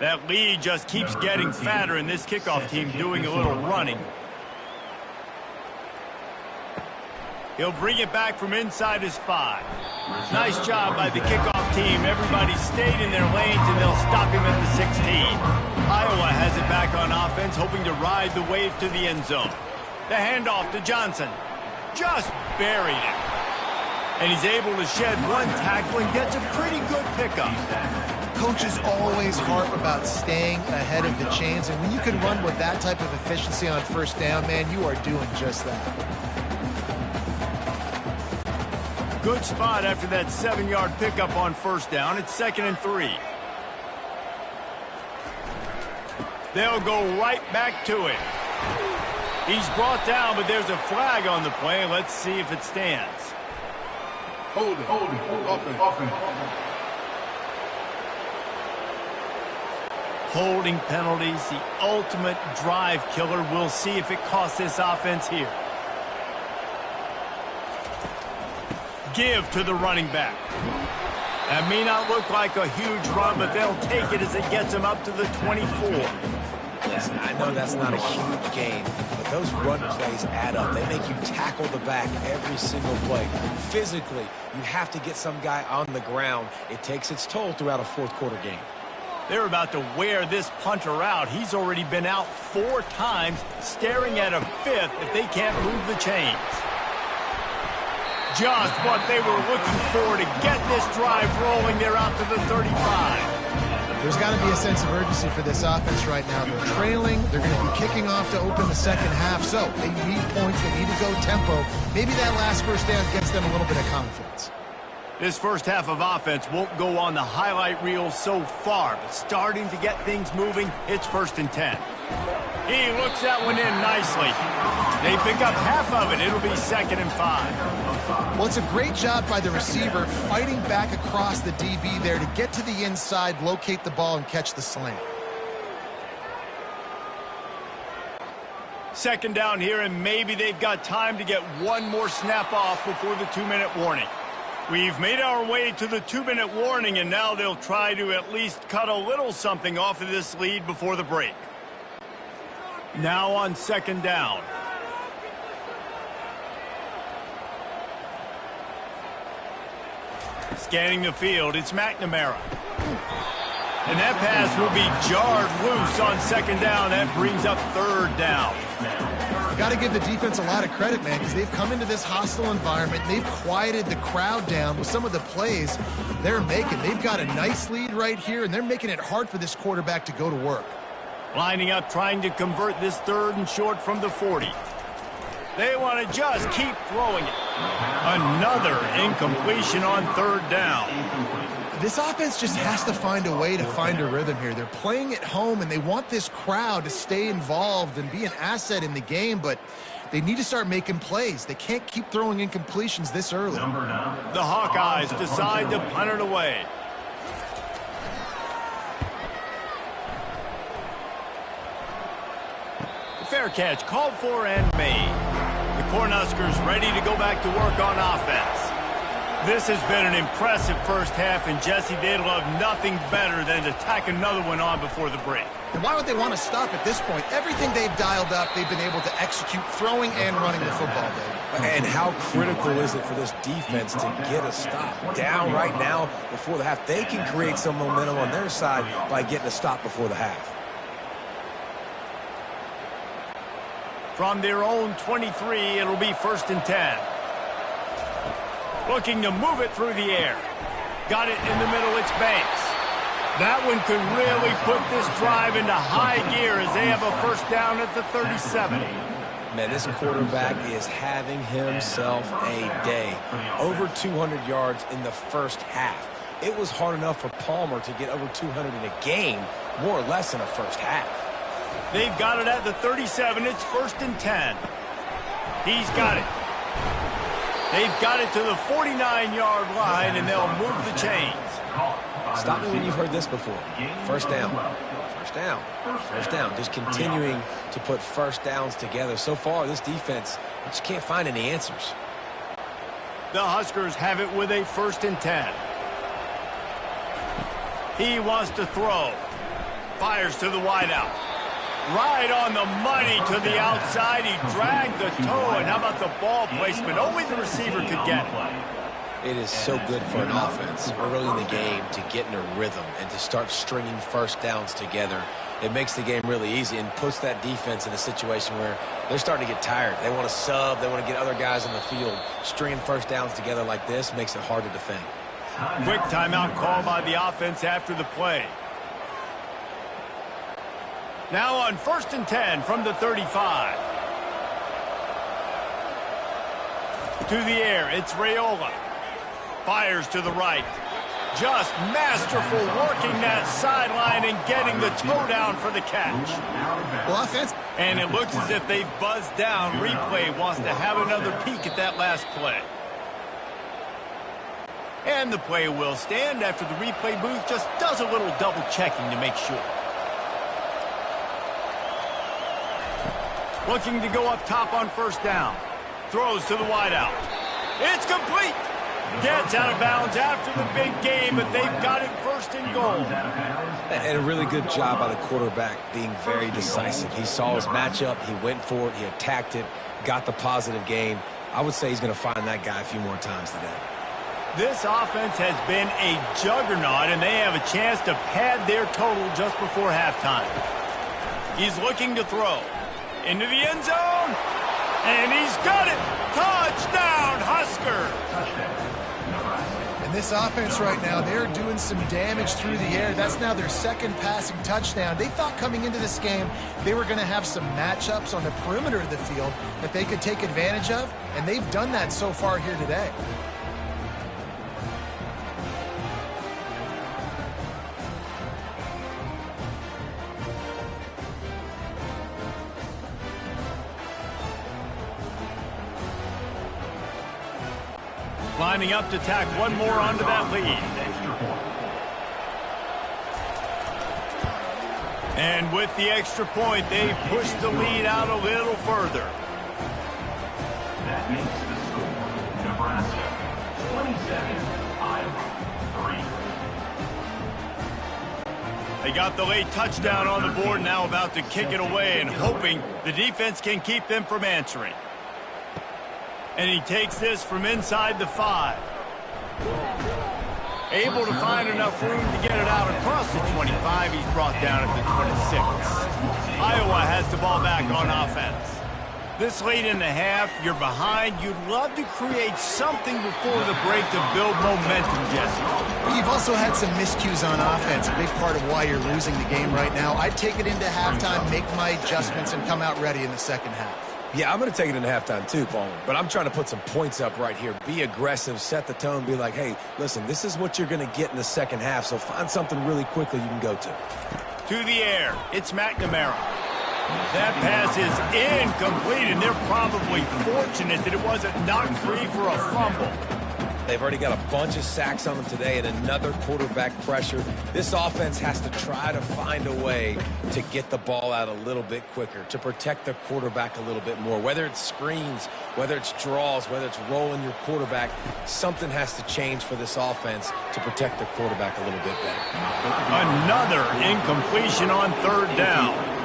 That lead just keeps getting fatter, and this kickoff team doing a little running. He'll bring it back from inside his 5. Nice job by the kickoff team. Everybody stayed in their lanes, and they'll stop him at the 16. Iowa has it back on offense, hoping to ride the wave to the end zone. The handoff to Johnson. Just buried it. And he's able to shed one tackle and gets a pretty good pickup. Coaches always harp about staying ahead of the chains, and when you can run with that type of efficiency on first down, man, you are doing just that. Good spot after that 7-yard pickup on first down. It's 2nd and 3. They'll go right back to it. He's brought down, but there's a flag on the play. Let's see if it stands. Hold it. Offense. Holding penalties, the ultimate drive killer. We'll see if it costs this offense here. Give to the running back. That may not look like a huge run, but they'll take it as it gets them up to the 24. Listen, I know that's not a huge gain, but those run plays add up. They make you tackle the back every single play. Physically, you have to get some guy on the ground. It takes its toll throughout a fourth-quarter game. They're about to wear this punter out. He's already been out 4 times, staring at a 5th if they can't move the chains. Just what they were looking for to get this drive rolling. They're out to the 35. There's got to be a sense of urgency for this offense right now. They're trailing. They're going to be kicking off to open the second half. So they need points. They need to go tempo. Maybe that last first down gets them a little bit of confidence. This first half of offense won't go on the highlight reel so far, but starting to get things moving, it's 1st and 10. He looks that one in nicely. They pick up half of it. It'll be 2nd and 5. Well, it's a great job by the receiver fighting back across the DB there to get to the inside, locate the ball, and catch the slant. 2nd down here, and maybe they've got time to get one more snap off before the 2-minute warning. We've made our way to the 2-minute warning, and now they'll try to at least cut a little something off of this lead before the break. Now on 2nd down. Scanning the field, it's McNamara. And that pass will be jarred loose on 2nd down. That brings up 3rd down. You got to give the defense a lot of credit, man, because they've come into this hostile environment. They've quieted the crowd down with some of the plays they're making. They've got a nice lead right here, and they're making it hard for this quarterback to go to work. Lining up, trying to convert this 3rd and short from the 40. They want to just keep throwing it. Another incompletion on 3rd down. This offense just has to find a way to find a rhythm here. They're playing at home, and they want this crowd to stay involved and be an asset in the game, but they need to start making plays. They can't keep throwing incompletions this early. The Hawkeyes decide to punt it away. Fair catch called for and made. The Cornhuskers ready to go back to work on offense. This has been an impressive first half, and Jesse, they'd love nothing better than to tack another one on before the break. And why would they want to stop at this point? Everything they've dialed up, they've been able to execute throwing and running the football, Dave. And how critical is it for this defense to get a stop? Down right now before the half. They can create some momentum on their side by getting a stop before the half. From their own 23, it'll be 1st and 10. Looking to move it through the air. Got it in the middle, it's Banks. That one could really put this drive into high gear as they have a 1st down at the 37. Man, this quarterback is having himself a day. Over 200 yards in the first half. It was hard enough for Palmer to get over 200 in a game, more or less in a first half. They've got it at the 37. It's 1st and 10. He's got it. They've got it to the 49-yard line, and they'll move the chains. Stop me when you've heard this before. 1st down. 1st down. 1st down. Just continuing to put 1st downs together. So far, this defense just can't find any answers. The Huskers have it with a 1st and 10. He wants to throw. Fires to the wideout. Right on the money to the outside. He dragged the toe, and how about the ball placement? Only the receiver could get it. It is so good for an offense early in the game to get in a rhythm and to start stringing first downs together. It makes the game really easy and puts that defense in a situation where they're starting to get tired. They want to sub. They want to get other guys on the field. Stringing first downs together like this makes it hard to defend. Quick timeout call by the offense after the play. Now on 1st and 10 from the 35. To the air, it's Raiola. Fires to the right. Just masterful working that sideline and getting the toe down for the catch. Well, offense. And it looks as if they've buzzed down. Replay wants to have another peek at that last play. And the play will stand after the replay booth just does a little double checking to make sure. Looking to go up top on 1st down. Throws to the wideout. It's complete. Gets out of bounds after the big game, but they've got it 1st and goal. And a really good job by the quarterback being very decisive. He saw his matchup. He went for it. He attacked it. Got the positive gain. I would say he's going to find that guy a few more times today. This offense has been a juggernaut, and they have a chance to pad their total just before halftime. He's looking to throw. Into the end zone. And he's got it. Touchdown, Husker. And this offense right now, they're doing some damage through the air. That's now their 2nd passing touchdown. They thought coming into this game they were going to have some matchups on the perimeter of the field that they could take advantage of, and they've done that so far here today. Lining up to tack one more onto that lead. And with the extra point, they push the lead out a little further. That makes the score Nebraska 27, Iowa 3. They got the late touchdown on the board, now about to kick it away and hoping the defense can keep them from answering. And he takes this from inside the 5. Able to find enough room to get it out across the 25. He's brought down at the 26. Iowa has the ball back on offense. This late in the half, you're behind. You'd love to create something before the break to build momentum, Jesse. You've also had some miscues on offense, a big part of why you're losing the game right now. I'd take it into halftime, make my adjustments, and come out ready in the 2nd half. Yeah, I'm going to take it into halftime too, Paul. But I'm trying to put some points up right here. Be aggressive, set the tone, be like, hey, listen, this is what you're going to get in the 2nd half, so find something really quickly you can go to. To the air, it's McNamara. That pass is incomplete, and they're probably fortunate that it wasn't knocked free for a fumble. They've already got a bunch of sacks on them today and another quarterback pressure. This offense has to try to find a way to get the ball out a little bit quicker, to protect the quarterback a little bit more. Whether it's screens, whether it's draws, whether it's rolling your quarterback, something has to change for this offense to protect the quarterback a little bit better. Another incompletion on 3rd down.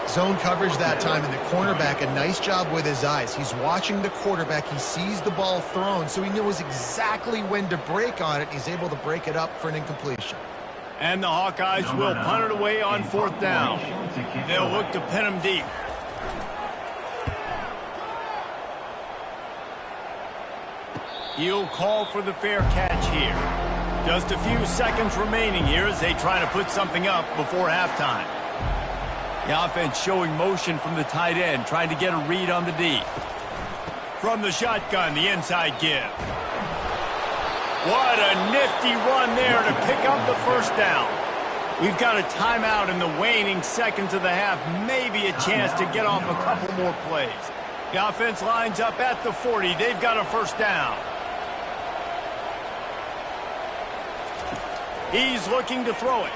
Zone coverage that time, and the cornerback, a nice job with his eyes. He's watching the quarterback. He sees the ball thrown, so he knows exactly when to break on it. He's able to break it up for an incompletion. And the Hawkeyes will punt it away on 4th down. They'll look to pin him deep. He'll call for the fair catch here. Just a few seconds remaining here as they try to put something up before halftime. The offense showing motion from the tight end, trying to get a read on the D. From the shotgun, the inside give. What a nifty run there to pick up the 1st down. We've got a timeout in the waning seconds of the half, maybe a chance to get off a couple more plays. The offense lines up at the 40. They've got a 1st down. He's looking to throw it.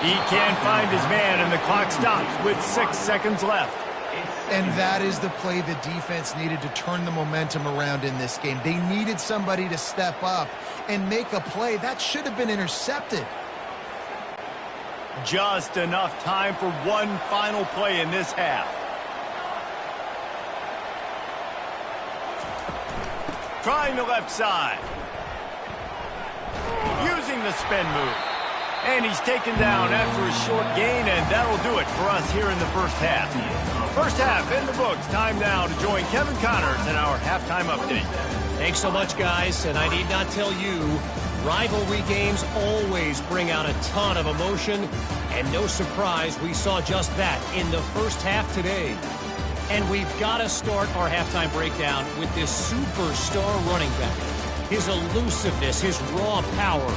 He can't find his man, and the clock stops with 6 seconds left. And that is the play the defense needed to turn the momentum around in this game. They needed somebody to step up and make a play. That should have been intercepted. Just enough time for one final play in this half. Trying the left side. Using the spin move. And he's taken down after a short gain, and that'll do it for us here in the first half. First half in the books. Time now to join Kevin Connors in our halftime update. Thanks so much, guys. And I need not tell you, rivalry games always bring out a ton of emotion. And no surprise, we saw just that in the first half today. And we've got to start our halftime breakdown with this superstar running back. His elusiveness, his raw power.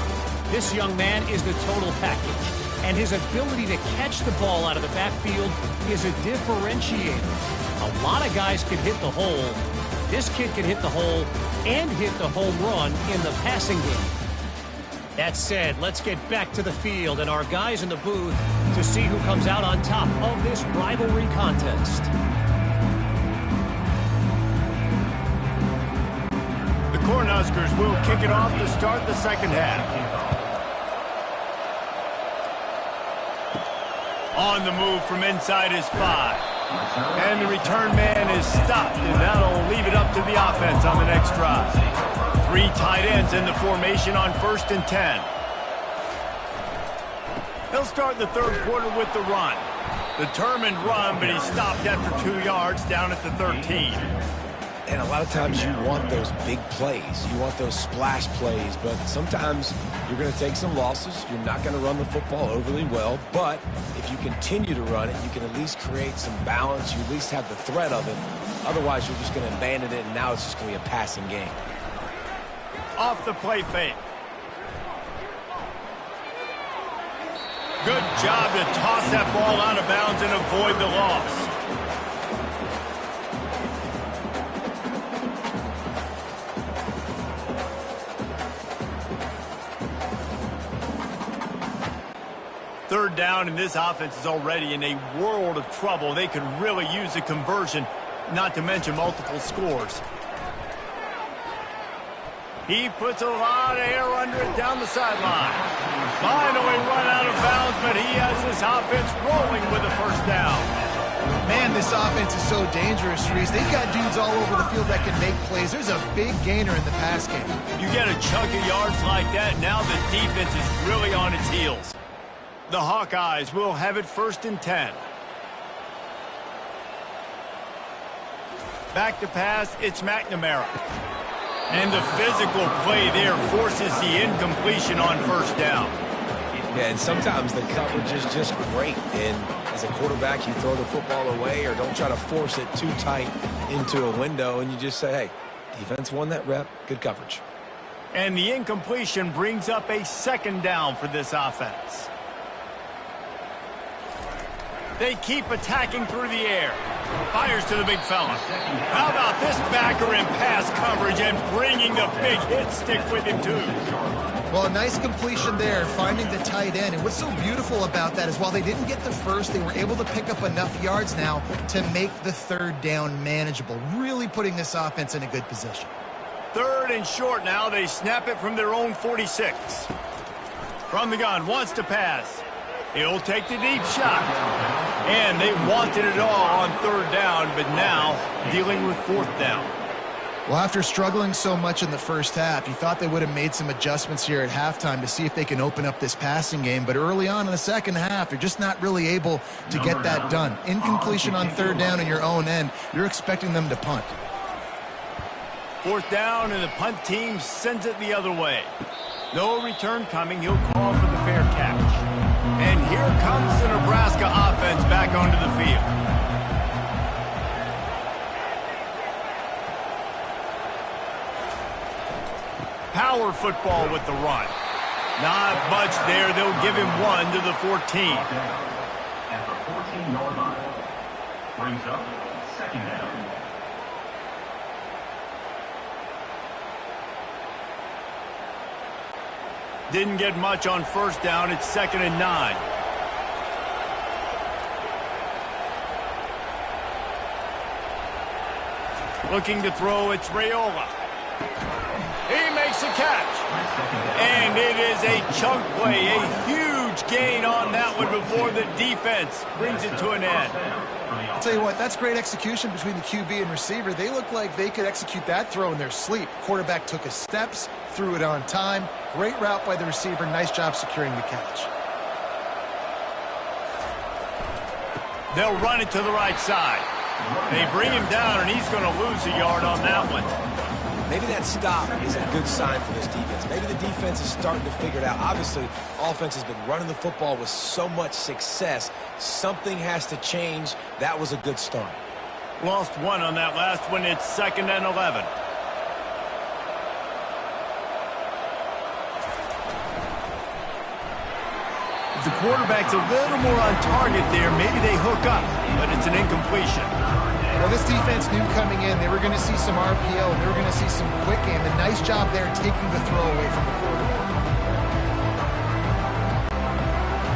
This young man is the total package. And his ability to catch the ball out of the backfield is a differentiator. A lot of guys can hit the hole. This kid can hit the hole and hit the home run in the passing game. That said, let's get back to the field and our guys in the booth to see who comes out on top of this rivalry contest. The Cornhuskers will kick it off to start the second half. On the move from inside his 5. And the return man is stopped, and that'll leave it up to the offense on the next drive. 3 tight ends in the formation on 1st and 10. He'll start the third quarter with the run. Determined run, but he stopped after 2 yards down at the 13. And a lot of times you want those big plays. You want those splash plays, but sometimes you're going to take some losses. You're not going to run the football overly well, but if you continue to run it, you can at least create some balance. You at least have the threat of it. Otherwise, you're just going to abandon it, and now it's just going to be a passing game. Off the play fake. Good job to toss that ball out of bounds and avoid the loss. Third down, and this offense is already in a world of trouble. They could really use a conversion, not to mention multiple scores. He puts a lot of air under it down the sideline. Finally run out of bounds, but he has this offense rolling with a first down. Man, this offense is so dangerous, Reese. They've got dudes all over the field that can make plays. There's a big gainer in the pass game. You get a chunk of yards like that, now the defense is really on its heels. The Hawkeyes will have it 1st and 10. Back to pass, it's McNamara. And the physical play there forces the incompletion on first down. Yeah, and sometimes the coverage is just great. And as a quarterback, you throw the football away or don't try to force it too tight into a window, and you just say, hey, defense won that rep, good coverage. And the incompletion brings up a 2nd down for this offense. They keep attacking through the air. Fires to the big fella. How about this backer in pass coverage and bringing the big hit stick with him, too? Well, a nice completion there, finding the tight end. And what's so beautiful about that is while they didn't get the first, they were able to pick up enough yards now to make the 3rd down manageable, really putting this offense in a good position. 3rd and short now. They snap it from their own 46. From the gun, wants to pass. He'll take the deep shot. And they wanted it all on 3rd down, but now dealing with 4th down. Well, after struggling so much in the first half, you thought they would have made some adjustments here at halftime to see if they can open up this passing game. But early on in the second half, they're just not really able to get that done. Incompletion on 3rd down in your own end, you're expecting them to punt. 4th down, and the punt team sends it the other way. No return coming. He'll call for the fair catch. And here comes the Nebraska offense back onto the field. Power football with the run. Not much there. They'll give him 1 to the 14. At the 14-yard line. Brings up 2nd down. Didn't get much on 1st down. It's 2nd and 9. Looking to throw, it's Raiola. He makes a catch. And it is a chunk play, a huge gain on that one before the defense brings it to an end. I'll tell you what, that's great execution between the QB and receiver. They look like they could execute that throw in their sleep. Quarterback took his steps, threw it on time. Great route by the receiver. Nice job securing the catch. They'll run it to the right side. They bring him down, and he's going to lose a yard on that one. Maybe that stop is a good sign for this defense. Maybe the defense is starting to figure it out. Obviously, offense has been running the football with so much success. Something has to change. That was a good start. Lost one on that last one. It's 2nd and 11. If the quarterback's a little more on target there, maybe they hook up, but it's an incompletion. Well, this defense knew coming in they were going to see some RPO, and they were going to see some quick game. A nice job there taking the throw away from the quarterback.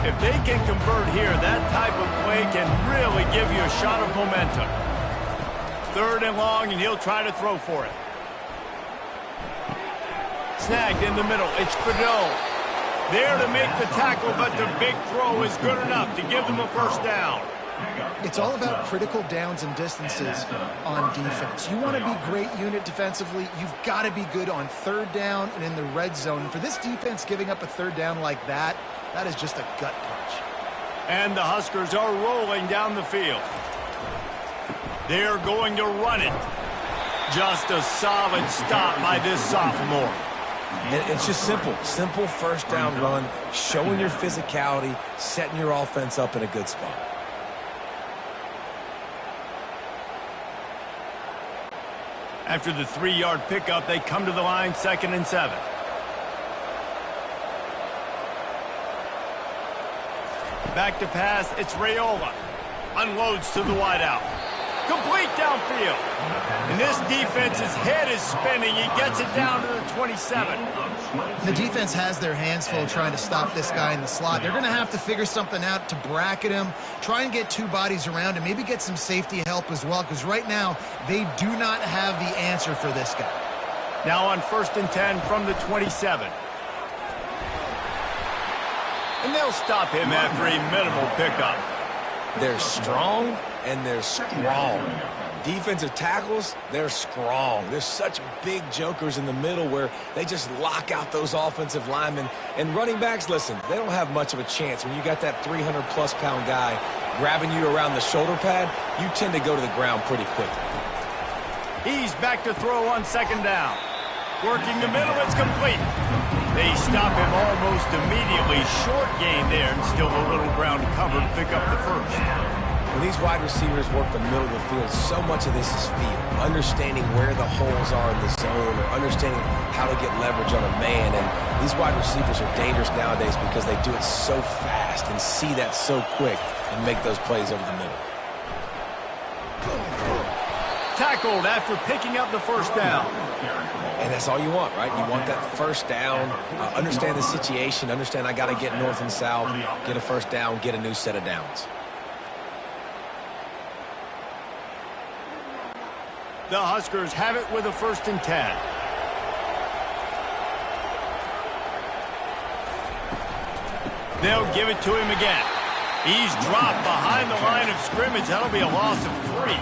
If they can convert here, that type of play can really give you a shot of momentum. 3rd and long, and he'll try to throw for it. Snagged in the middle. It's Fidel. There to make the tackle, but the big throw is good enough to give them a first down. It's all about critical downs and distances on defense. You want to be great unit defensively. You've got to be good on 3rd down and in the red zone. And for this defense, giving up a 3rd down like that, that is just a gut punch. And the Huskers are rolling down the field. They're going to run it. Just a solid stop by this sophomore. And it's just simple. Simple first down run, showing your physicality, setting your offense up in a good spot. After the 3-yard pickup, they come to the line, 2nd and 7. Back to pass, it's Raiola. Unloads to the wideout. Complete downfield. And this defense's head is spinning. He gets it down to the 27. The defense has their hands full trying to stop this guy in the slot. They're going to have to figure something out to bracket him, try and get 2 bodies around him, maybe get some safety help as well, because right now they do not have the answer for this guy. Now on 1st and 10 from the 27. And they'll stop him after a minimal pickup. They're strong and they're strong. Defensive tackles, they're strong. There's such big jokers in the middle where they just lock out those offensive linemen. And running backs, listen, they don't have much of a chance. When you got that 300-plus pound guy grabbing you around the shoulder pad, you tend to go to the ground pretty quickly. He's back to throw on 2nd down. Working the middle, it's complete. They stop him almost immediately. Short gain there, and still a little ground cover to pick up the first. When these wide receivers work the middle of the field, so much of this is feel. Understanding where the holes are in the zone, or understanding how to get leverage on a man. And these wide receivers are dangerous nowadays because they do it so fast and see that so quick and make those plays over the middle. Tackled after picking up the first down. And that's all you want, right? You want that first down, understand the situation, understand I got to get north and south, get a first down, get a new set of downs. The Huskers have it with a 1st and 10. They'll give it to him again. He's dropped behind the line of scrimmage. That'll be a loss of 3.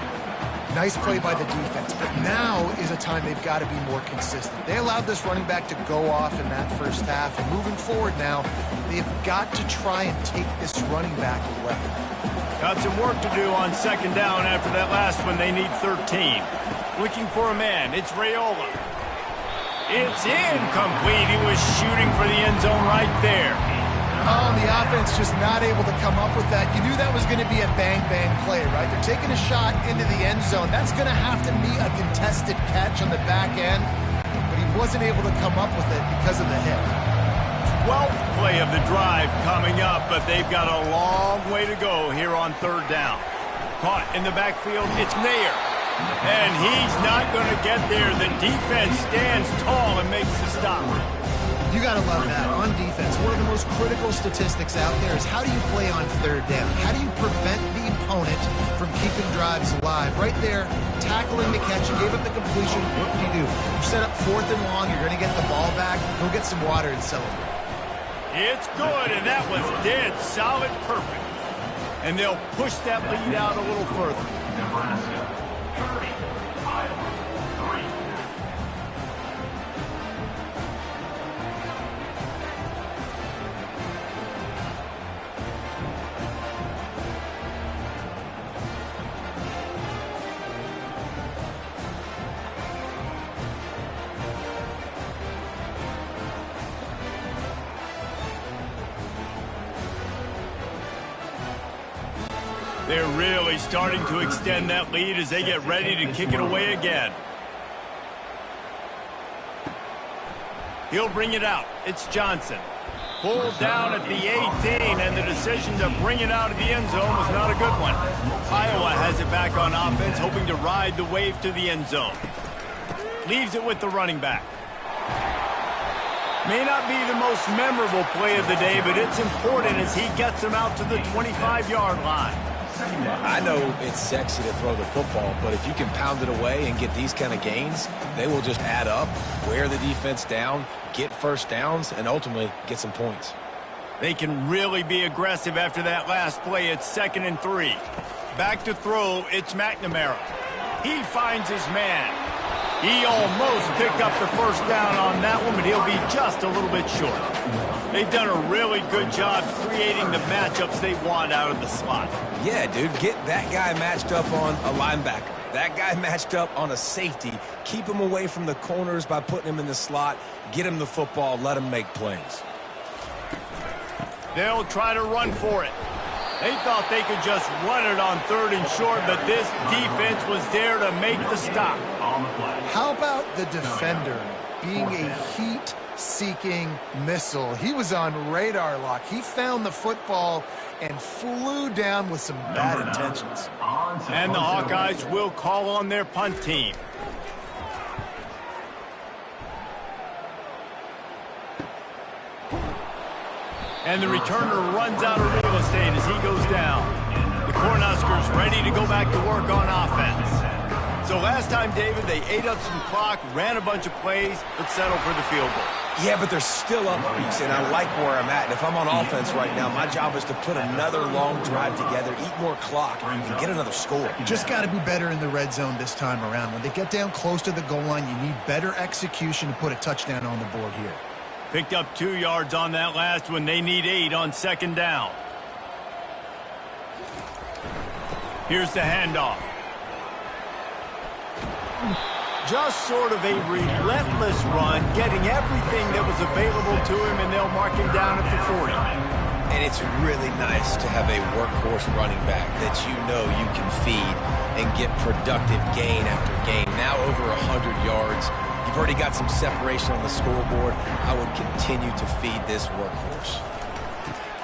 Nice play by the defense, but now is a time they've got to be more consistent. They allowed this running back to go off in that first half, and moving forward now, they've got to try and take this running back away. Got some work to do on 2nd down after that last one. They need 13. Looking for a man. It's Raiola. It's incomplete. He was shooting for the end zone right there. Oh, the offense just not able to come up with that. You knew that was going to be a bang-bang play, right? They're taking a shot into the end zone. That's going to have to be a contested catch on the back end, but he wasn't able to come up with it because of the hit. 12th play of the drive coming up, but they've got a long way to go here on 3rd down. Caught in the backfield, it's Mayer. And he's not going to get there. The defense stands tall and makes the stop. You got to love that. On defense, one of the most critical statistics out there is how do you play on 3rd down? How do you prevent being opponent from keeping drives alive. Right there, tackling the catch, you gave up the completion. What can you do? You set up 4th and long, you're going to get the ball back. Go get some water and celebrate. It's good, and that was dead solid perfect. And they'll push that lead out a little further. Nebraska 30, Iowa 3. They're really starting to extend that lead as they get ready to kick it away again. He'll bring it out. It's Johnson. Pulled down at the 18, and the decision to bring it out of the end zone was not a good one. Iowa has it back on offense, hoping to ride the wave to the end zone. Leaves it with the running back. May not be the most memorable play of the day, but it's important as he gets them out to the 25-yard line. I know it's sexy to throw the football, but if you can pound it away and get these kind of gains, they will just add up, wear the defense down, get first downs, and ultimately get some points. They can really be aggressive after that last play. It's 2nd and 3. Back to throw, it's McNamara. He finds his man. He almost picked up the first down on that one, but he'll be just a little bit short. They've done a really good job creating the matchups they want out of the slot. Yeah, dude, get that guy matched up on a linebacker. That guy matched up on a safety. Keep him away from the corners by putting him in the slot. Get him the football. Let him make plays. They'll try to run for it. They thought they could just run it on 3rd and short, but this defense was there to make the stop. How about the defender being a heat-seeking missile? He was on radar lock. He found the football and flew down with some bad intentions. And the Hawkeyes will call on their punt team. And the returner runs out of real estate as he goes down. The Cornhuskers ready to go back to work on offense. So last time, David, they ate up some clock, ran a bunch of plays, but settled for the field goal. Yeah, but they're still up, Reese, and I like where I'm at. And if I'm on offense right now, my job is to put another long drive together, eat more clock, and get another score. Just got to be better in the red zone this time around. When they get down close to the goal line, you need better execution to put a touchdown on the board here. Picked up 2 yards on that last one. They need 8 on 2nd down. Here's the handoff. Just sort of a relentless run, getting everything that was available to him, and they'll mark him down at the 40. And it's really nice to have a workhorse running back that you know you can feed and get productive gain after gain. Now over 100 yards. You've already got some separation on the scoreboard. I would continue to feed this workhorse.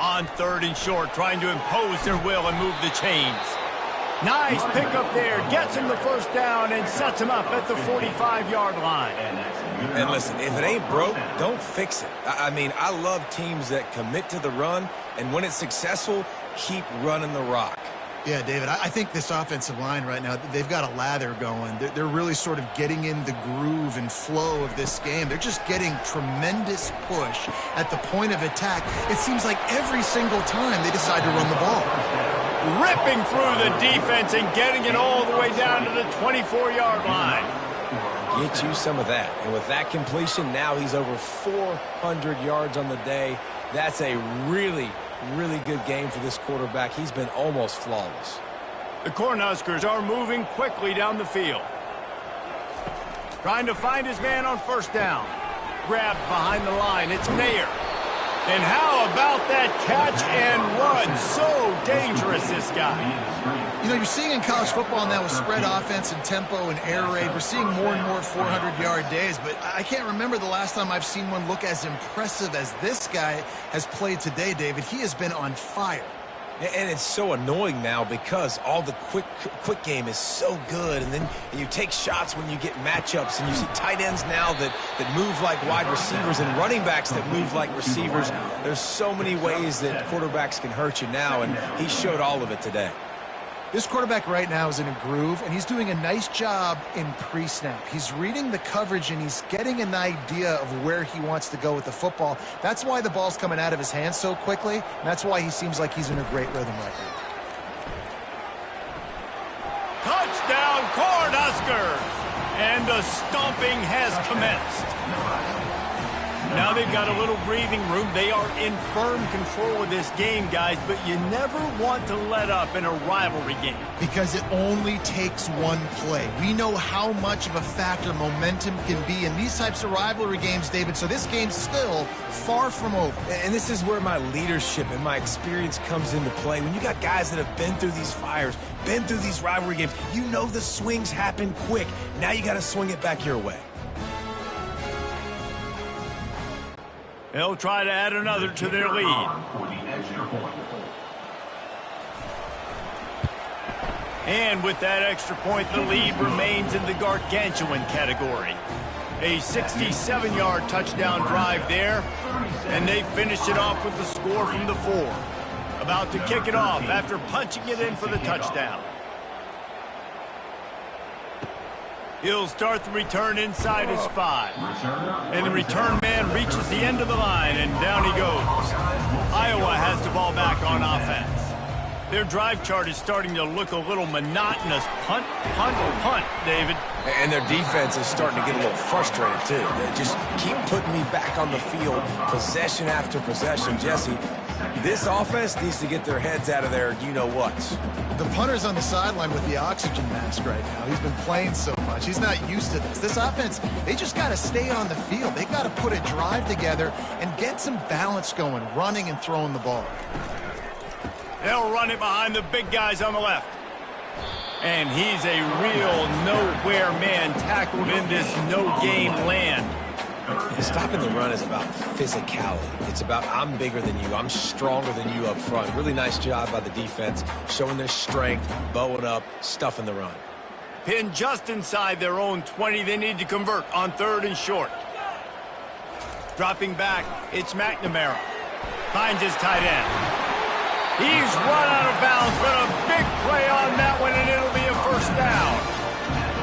On 3rd and short, trying to impose their will and move the chains. Nice pickup there. Gets him the first down and sets him up at the 45-yard line. And listen, if it ain't broke, don't fix it. I mean, I love teams that commit to the run, and when it's successful, keep running the rock. Yeah, David, I think this offensive line right now, they've got a lather going. They're really sort of getting in the groove and flow of this game. They're just getting tremendous push at the point of attack. It seems like every single time they decide to run the ball. Ripping through the defense and getting it all the way down to the 24-yard line. Get you some of that. And with that completion, now he's over 400 yards on the day. That's a really good game for this quarterback. He's been almost flawless. The Cornhuskers are moving quickly down the field. Trying to find his man on 1st down. Grabbed behind the line. It's Mayer. And how about that catch and run? So dangerous, this guy. You know, you're seeing in college football now with spread offense and tempo and air raid, we're seeing more and more 400-yard days, but I can't remember the last time I've seen one look as impressive as this guy has played today, David. He has been on fire. And it's so annoying now because all the quick game is so good, and then you take shots when you get matchups, and you see tight ends now that move like wide receivers and running backs that move like receivers. There's so many ways that quarterbacks can hurt you now, and he showed all of it today. This quarterback right now is in a groove, and he's doing a nice job in pre-snap. He's reading the coverage, and he's getting an idea of where he wants to go with the football. That's why the ball's coming out of his hands so quickly, and that's why he seems like he's in a great rhythm right now. Touchdown, Cornhuskers! And the stomping has commenced. Now they've got a little breathing room. They are in firm control of this game, guys, but you never want to let up in a rivalry game. Because it only takes one play. We know how much of a factor momentum can be in these types of rivalry games, David, so this game's still far from over. And this is where my leadership and my experience comes into play. When you got guys that have been through these fires, been through these rivalry games, you know the swings happen quick. Now you got to swing it back your way. They'll try to add another to their lead. And with that extra point, the lead remains in the gargantuan category. A 67-yard touchdown drive there, and they finished it off with the score from the 4. About to kick it off after punching it in for the touchdown. He'll start the return inside his 5. And the return man reaches the end of the line, and down he goes. Iowa has the ball back on offense. Their drive chart is starting to look a little monotonous. Punt, punt, punt, David. And their defense is starting to get a little frustrated, too. They just keep putting me back on the field, possession after possession. Jesse, this offense needs to get their heads out of their you-know-whats. The punter's on the sideline with the oxygen mask right now. He's been playing so much. He's not used to this. This offense, they just got to stay on the field. They got to put a drive together and get some balance going, running and throwing the ball. They'll run it behind the big guys on the left. And he's a real nowhere man tackled in this no-game land. Stopping the run is about physicality. It's about I'm bigger than you. I'm stronger than you up front. Really nice job by the defense, showing their strength, bowing up, stuffing the run. Pinned just inside their own 20. They need to convert on 3rd and short. Dropping back, it's McNamara. Finds his tight end. He's run out of bounds, but a big play on that one, and it'll be a first down.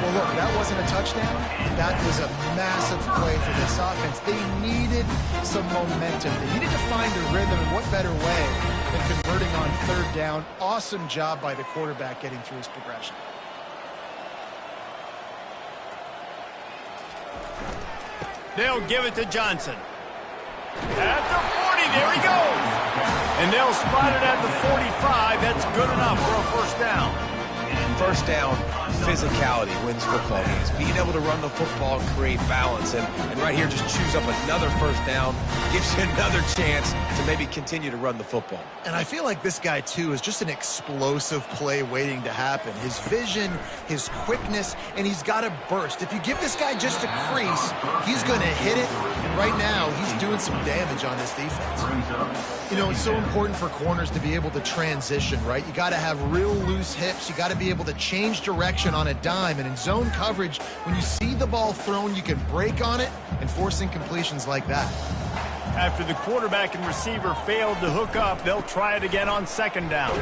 Well, look, that wasn't a touchdown. That was a massive play for this offense. They needed some momentum. They needed to find a rhythm, and what better way than converting on 3rd down. Awesome job by the quarterback getting through his progression. They'll give it to Johnson. At the 40, there he goes. And they'll spot it at the 45. That's good enough for a first down. First down, physicality wins football games. Being able to run the football and create balance. And right here, just choose up another first down. Gives you another chance to maybe continue to run the football. And I feel like this guy, too, is just an explosive play waiting to happen. His vision, his quickness, and he's got a burst. If you give this guy just a crease, he's going to hit it. And right now, he's doing some damage on this defense. You know, it's so important for corners to be able to transition, right? You got to have real loose hips. You got to be able to change direction on a dime. And in zone coverage, when you see the ball thrown, you can break on it and force incompletions like that. After the quarterback and receiver failed to hook up, they'll try it again on 2nd down.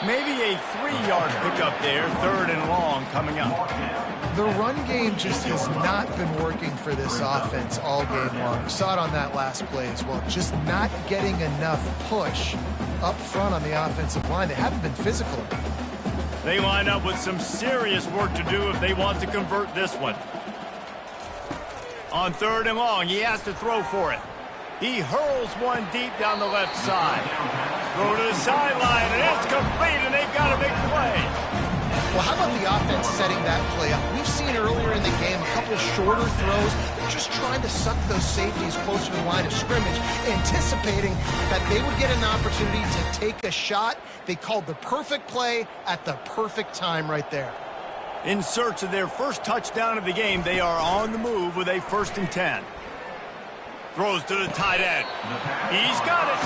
Maybe a 3-yard pickup there, 3rd and long coming up. The run game just has not been working for this offense all game long. We saw it on that last play as well. Just not getting enough push up front on the offensive line. They haven't been physical. They line up with some serious work to do if they want to convert this one. On 3rd and long, he has to throw for it. He hurls one deep down the left side. Throw to the sideline, and it's complete, and they've got a big play. Well, how about the offense setting that play up? We've seen earlier in the game a couple shorter throws. They're just trying to suck those safeties closer to the line of scrimmage, anticipating that they would get an opportunity to take a shot. They called the perfect play at the perfect time right there. In search of their first touchdown of the game, they are on the move with a 1st and 10. Throws to the tight end. He's got it.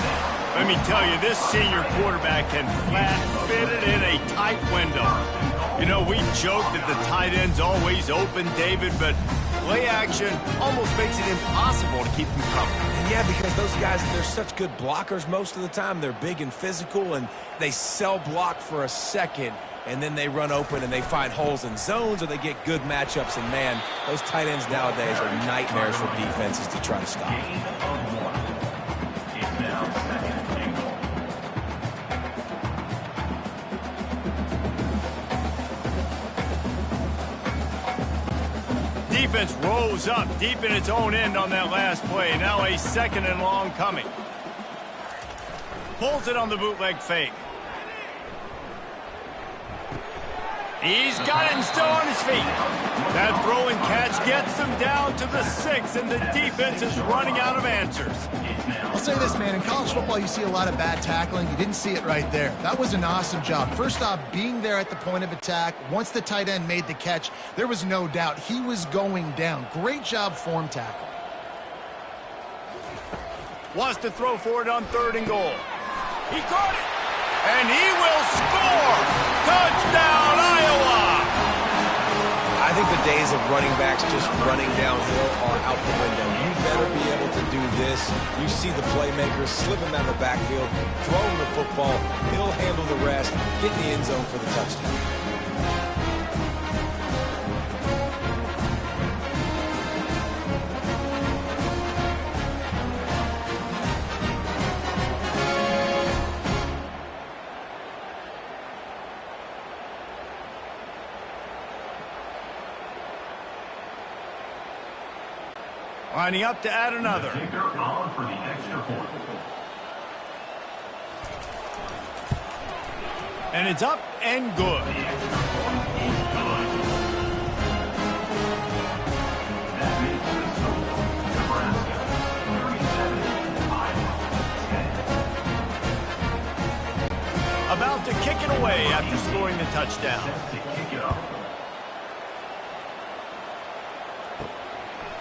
Let me tell you, this senior quarterback can flat fit it in a tight window. You know, we joke that the tight end's always open, David, but play action almost makes it impossible to keep them covered. And yeah, because those guys, they're such good blockers most of the time. They're big and physical, and they sell block for a second, and then they run open and they find holes in zones, or they get good matchups. And, man, those tight ends nowadays are nightmares for defenses to try to stop. Gain of 1. It's now 2nd and goal. Defense rose up deep in its own end on that last play. Now a 2nd and long coming. Pulls it on the bootleg fake. He's got it and still on his feet. That throw and catch gets them down to the 6, and the defense is running out of answers. I'll say this, man. In college football, you see a lot of bad tackling. You didn't see it right there. That was an awesome job. First off, being there at the point of attack. Once the tight end made the catch, there was no doubt he was going down. Great job form tackle. Wants to throw for it on 3rd and goal. He caught it, and he will score! Touchdown, Iowa! I think the days of running backs just running downhill are out the window. You better be able to do this. You see the playmakers slip him out of the backfield, throw him the football, he'll handle the rest, get in the end zone for the touchdown. Lining up to add another. Kicker on for the extra point. And it's up and good. The extra point is good. That makes the score Nebraska 37, Iowa 10. About to kick it away after scoring the touchdown. Set to kick it off.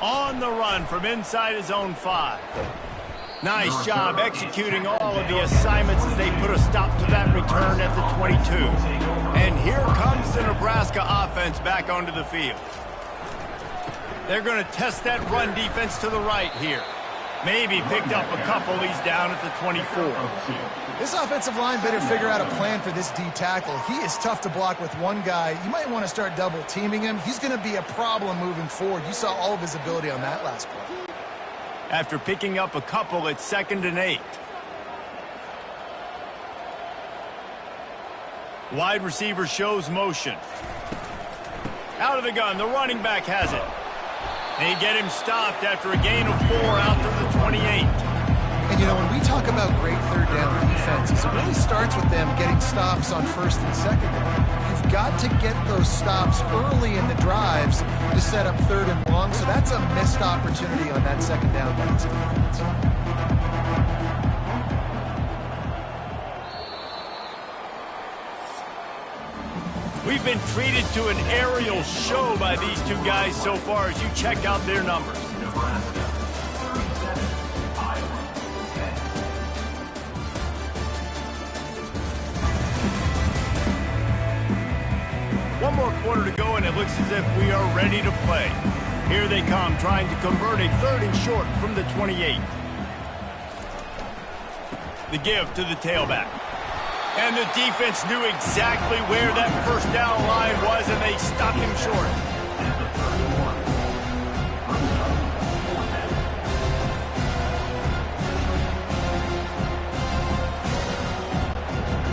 On the run from inside his own 5. Nice job executing all of the assignments as they put a stop to that return at the 22. And here comes the Nebraska offense back onto the field. They're going to test that run defense to the right here. Maybe picked up a couple. He's down at the 24. This offensive line better figure out a plan for this D tackle. He is tough to block with one guy. You might want to start double teaming him. He's going to be a problem moving forward. You saw all of his ability on that last play. After picking up a couple, it's 2nd and 8. Wide receiver shows motion. Out of the gun, the running back has it. They get him stopped after a gain of 4 out to the 28. And, you know, when we talk about great third down defenses, it really starts with them getting stops on 1st and 2nd down. You've got to get those stops early in the drives to set up 3rd and long, so that's a missed opportunity on that 2nd down by this defense. We've been treated to an aerial show by these two guys so far as you check out their numbers. Nebraska 37, Iowa 10. One more quarter to go, and it looks as if we are ready to play. Here they come, trying to convert a 3rd and short from the 28. The give to the tailback. And the defense knew exactly where that 1st down line was, and they stopped him short.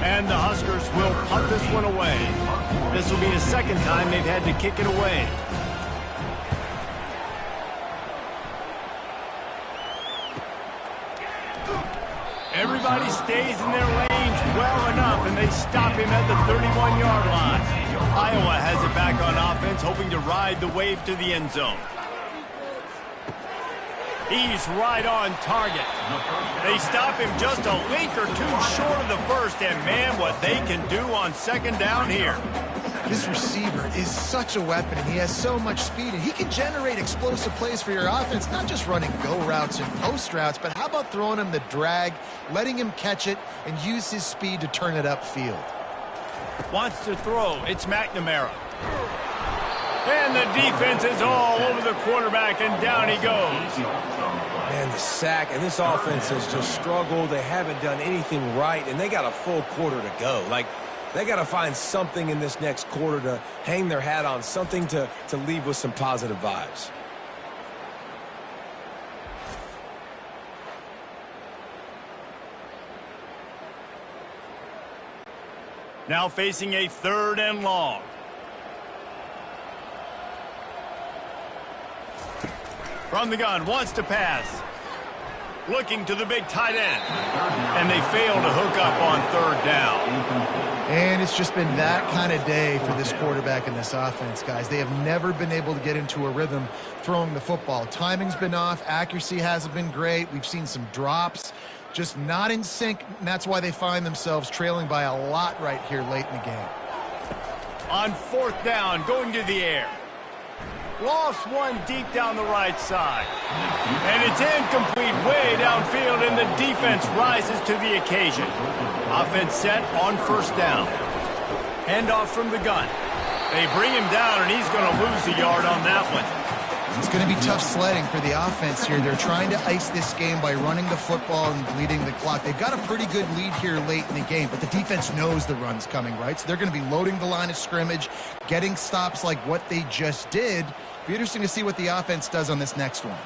And the Huskers will punt this one away. This will be the 2nd time they've had to kick it away. Everybody stays in their lanes well enough, and they stop him at the 31-yard line. Iowa has it back on offense, hoping to ride the wave to the end zone. He's right on target. They stop him just a link or two short of the 1st, and man, what they can do on 2nd down here. This receiver is such a weapon, and he has so much speed, and he can generate explosive plays for your offense, not just running go routes and post routes, but how about throwing him the drag, letting him catch it, and use his speed to turn it upfield. Wants to throw. It's McNamara. And the defense is all over the quarterback, and down he goes. Man, the sack, and this offense has just struggled. They haven't done anything right, and they got a full quarter to go. Like, they got to find something in this next quarter to hang their hat on, something to leave with some positive vibes. Now facing a 3rd and long. From the gun, wants to pass. Looking to the big tight end. And they fail to hook up on 3rd down. And it's just been that kind of day for this quarterback and this offense, guys. They have never been able to get into a rhythm throwing the football. Timing's been off. Accuracy hasn't been great. We've seen some drops. Just not in sync, and that's why they find themselves trailing by a lot right here late in the game. On 4th down, going to the air. Lost one deep down the right side. And it's incomplete way downfield, and the defense rises to the occasion. Offense set on 1st down. Handoff from the gun. They bring him down, and he's going to lose a yard on that one. It's going to be tough sledding for the offense here. They're trying to ice this game by running the football and bleeding the clock. They've got a pretty good lead here late in the game, but the defense knows the run's coming, right? So they're going to be loading the line of scrimmage, getting stops like what they just did. Be interesting to see what the offense does on this next one.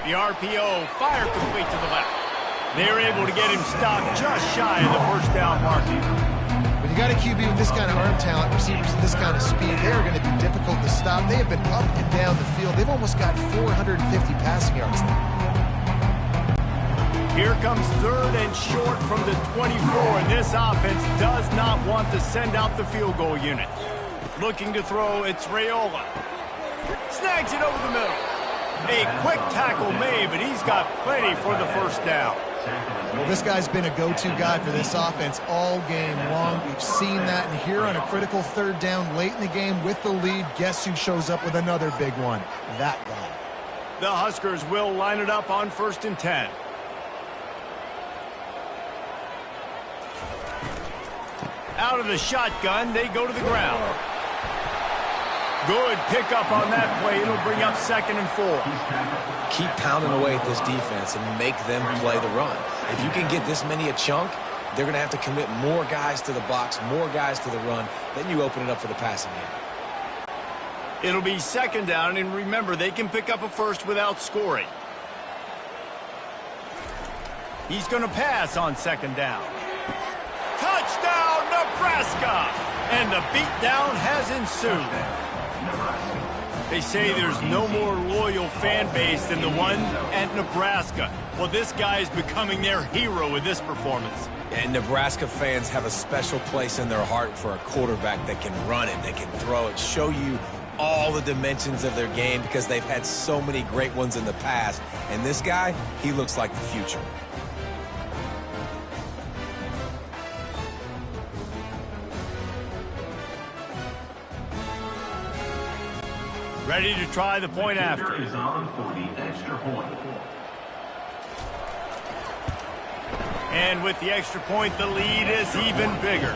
The RPO, fire complete to the left. They're able to get him stopped just shy of the 1st down marking. When you got a QB with this kind of arm talent, receivers with this kind of speed, they are going to be difficult to stop. They have been up and down the field. They've almost got 450 passing yards now. Here comes 3rd and short from the 24, and this offense does not want to send out the field goal unit. Looking to throw, it's Raiola. Snags it over the middle. A quick tackle made, but he's got plenty for the 1st down. Well, this guy's been a go-to guy for this offense all game long. We've seen that, and here on a critical 3rd down late in the game with the lead, guess who shows up with another big one? That guy. The Huskers will line it up on 1st and 10. Out of the shotgun, they go to the ground. Good pickup on that play. It'll bring up 2nd and 4. Keep pounding away at this defense and make them play the run. If you can get this many a chunk, they're going to have to commit more guys to the box, more guys to the run. Then you open it up for the passing game. It'll be 2nd down, and remember, they can pick up a 1st without scoring. He's going to pass on 2nd down. Touchdown, Nebraska! And the beatdown has ensued. They say there's no more loyal fan base than the one at Nebraska. Well, this guy is becoming their hero with this performance. And Nebraska fans have a special place in their heart for a quarterback that can run it, that can throw it, show you all the dimensions of their game because they've had so many great ones in the past. And this guy, he looks like the future. Ready to try the point after. Is on for the extra point. And with the extra point, the lead is even bigger.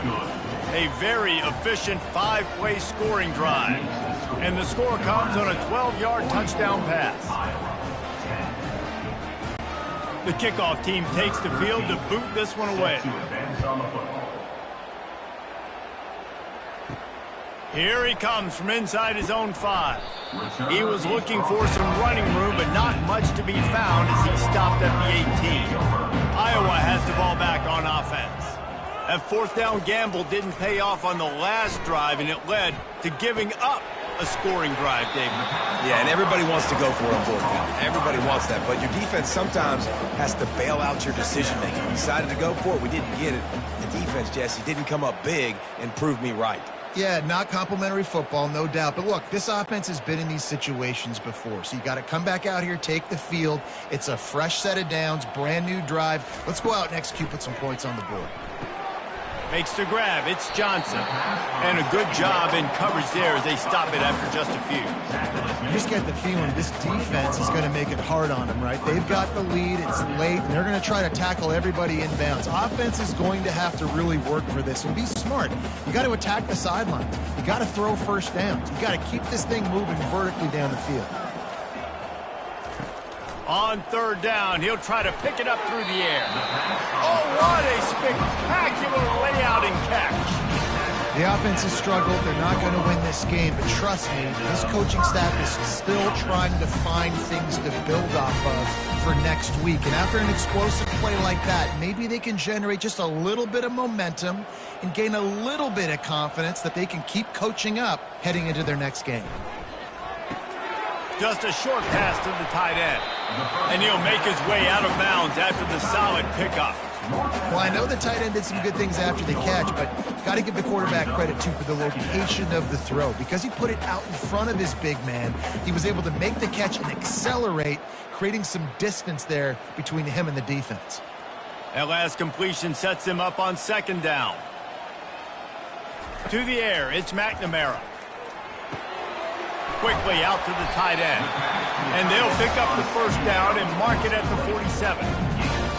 A very efficient 5-play scoring drive. And the score comes on a 12-yard touchdown pass. The kickoff team takes the field to boot this one away. Here he comes from inside his own 5. He was looking for some running room, but not much to be found as he stopped at the 18. Iowa has the ball back on offense. That 4th down gamble didn't pay off on the last drive, and it led to giving up a scoring drive, David. Yeah, and everybody wants to go for it on 4th down. Everybody wants that, but your defense sometimes has to bail out your decision-making. We decided to go for it. We didn't get it. The defense, Jesse, didn't come up big and prove me right. Yeah, not complimentary football, no doubt. But look, this offense has been in these situations before. So you got to come back out here, take the field. It's a fresh set of downs, brand new drive. Let's go out and execute, put some points on the board. Makes the grab. It's Johnson. And a good job in coverage there as they stop it after just a few. You just get the feeling this defense is going to make it hard on them, right? They've got the lead. It's late, and they're going to try to tackle everybody inbounds. Offense is going to have to really work for this and be smart. You got to attack the sidelines. You got to throw first downs. You got to keep this thing moving vertically down the field. On third down, he'll try to pick it up through the air. Oh, what a spectacular layout and catch. The offense has struggled. They're not going to win this game, but trust me, this coaching staff is still trying to find things to build off of for next week. And after an explosive play like that, maybe they can generate just a little bit of momentum and gain a little bit of confidence that they can keep coaching up heading into their next game. Just a short pass to the tight end. And he'll make his way out of bounds after the solid pickup. Well, I know the tight end did some good things after the catch, but got to give the quarterback credit, too, for the location of the throw. Because he put it out in front of his big man, he was able to make the catch and accelerate, creating some distance there between him and the defense. That last completion sets him up on second down. To the air, it's McNamara. Quickly out to the tight end. And they'll pick up the first down and mark it at the 47.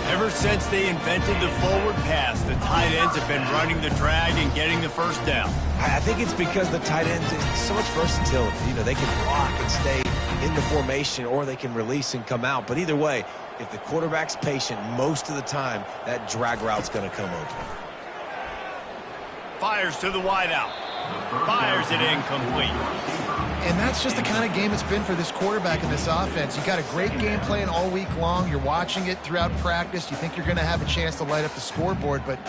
Ever since they invented the forward pass, the tight ends have been running the drag and getting the first down. I think it's because the tight ends is so much versatility. You know, they can block and stay in the formation, or they can release and come out. But either way, if the quarterback's patient most of the time, that drag route's going to come open. Fires to the wideout. Fires it incomplete. And that's just the kind of game it's been for this quarterback in this offense. You got a great game plan all week long. You're watching it throughout practice. You think you're going to have a chance to light up the scoreboard, but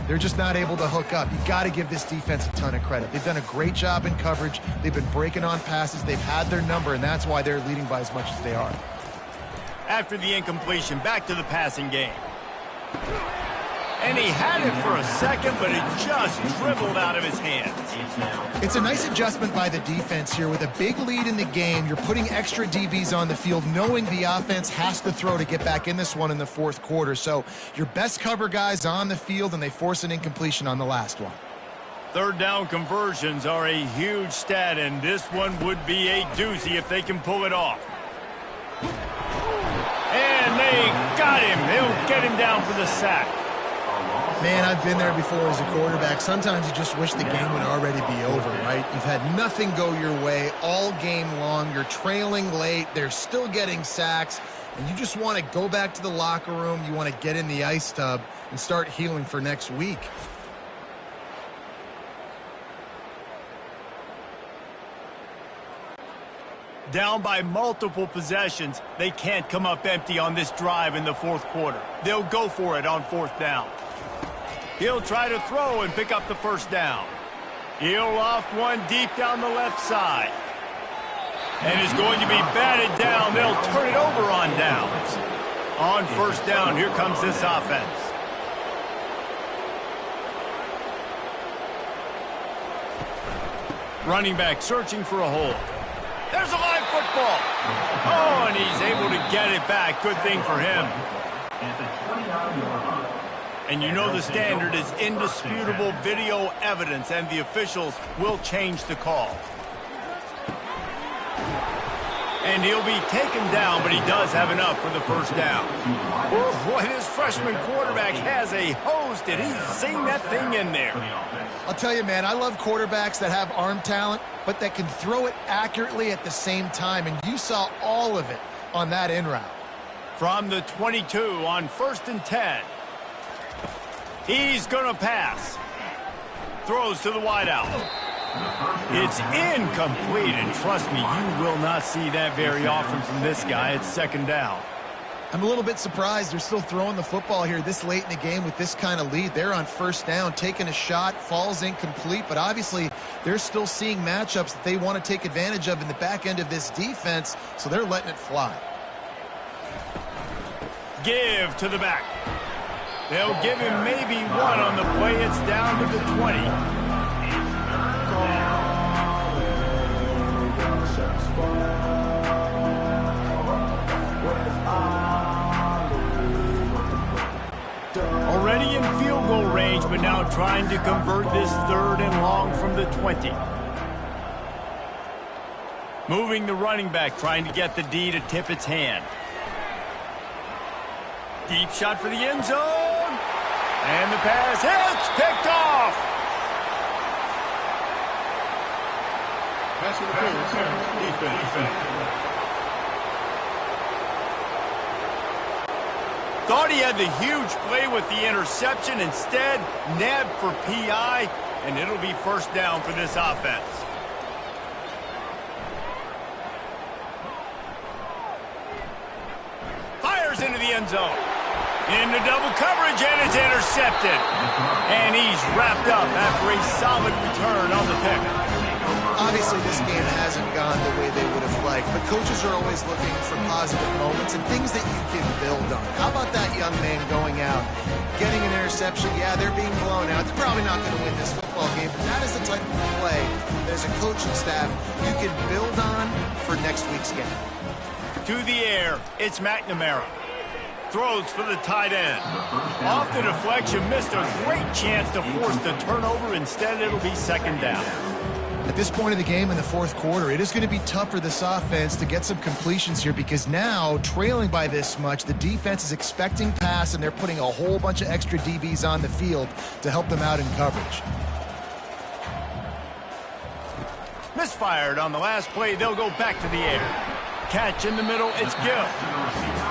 they're just not able to hook up. You got to give this defense a ton of credit. They've done a great job in coverage. They've been breaking on passes. They've had their number, and that's why they're leading by as much as they are. After the incompletion, back to the passing game. And he had it for a second, but it just dribbled out of his hands. It's a nice adjustment by the defense here. With a big lead in the game, you're putting extra DBs on the field, knowing the offense has to throw to get back in this one in the fourth quarter. So your best cover guys on the field, and they force an incompletion on the last one. Third down conversions are a huge stat, and this one would be a doozy if they can pull it off. And they got him. They'll get him down for the sack. Man, I've been there before as a quarterback. Sometimes you just wish the game would already be over, right? You've had nothing go your way all game long. You're trailing late. They're still getting sacks. And you just want to go back to the locker room. You want to get in the ice tub and start healing for next week. Down by multiple possessions, they can't come up empty on this drive in the fourth quarter. They'll go for it on fourth down. He'll try to throw and pick up the first down. He'll loft one deep down the left side. And is going to be batted down. They'll turn it over on downs. On first down, here comes this offense. Running back searching for a hole. There's a live football. Oh, and he's able to get it back. Good thing for him. And you know the standard is indisputable video evidence, and the officials will change the call. And he'll be taken down, but he does have enough for the first down. Boy, this freshman quarterback has a hose. Did he sing that thing in there? I'll tell you, man, I love quarterbacks that have arm talent, but that can throw it accurately at the same time. And you saw all of it on that in route. From the 22 on 1st and 10. He's going to pass. Throws to the wideout. It's incomplete, and trust me, you will not see that very often from this guy. It's second down. I'm a little bit surprised they're still throwing the football here this late in the game with this kind of lead. They're on first down, taking a shot, falls incomplete, but obviously they're still seeing matchups that they want to take advantage of in the back end of this defense, so they're letting it fly. Give to the back. They'll give him maybe one on the play. It's down to the 20. Already in field goal range, but now trying to convert this 3rd and long from the 20. Moving the running back, trying to get the D to tip its hand. Deep shot for the end zone. And the pass hits, picked off. Pass interference. Defense. Thought he had the huge play with the interception. Instead, nabbed for PI, and it'll be first down for this offense. Fires into the end zone. Into double coverage, and it's intercepted. And he's wrapped up after a solid return on the pick. Obviously, this game hasn't gone the way they would have liked, but coaches are always looking for positive moments and things that you can build on. How about that young man going out, getting an interception? Yeah, they're being blown out. They're probably not going to win this football game, but that is the type of play that as a coaching staff you can build on for next week's game. To the air, it's McNamara. Throws for the tight end. Off the deflection, missed a great chance to force the turnover. Instead, it'll be second down. At this point of the game in the 4th quarter, it is going to be tough for this offense to get some completions here because now, trailing by this much, the defense is expecting pass and they're putting a whole bunch of extra DBs on the field to help them out in coverage. Misfired on the last play. They'll go back to the air. Catch in the middle. It's Gill.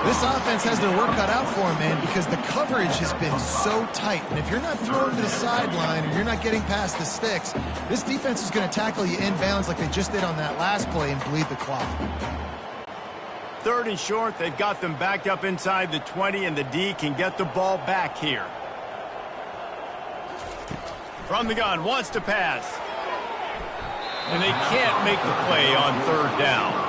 This offense has their work cut out for them, man, because the coverage has been so tight. And if you're not throwing to the sideline or you're not getting past the sticks, this defense is going to tackle you inbounds like they just did on that last play and bleed the clock. 3rd and short. They've got them backed up inside the 20, and the D can get the ball back here. From the gun, wants to pass. And they can't make the play on 3rd down.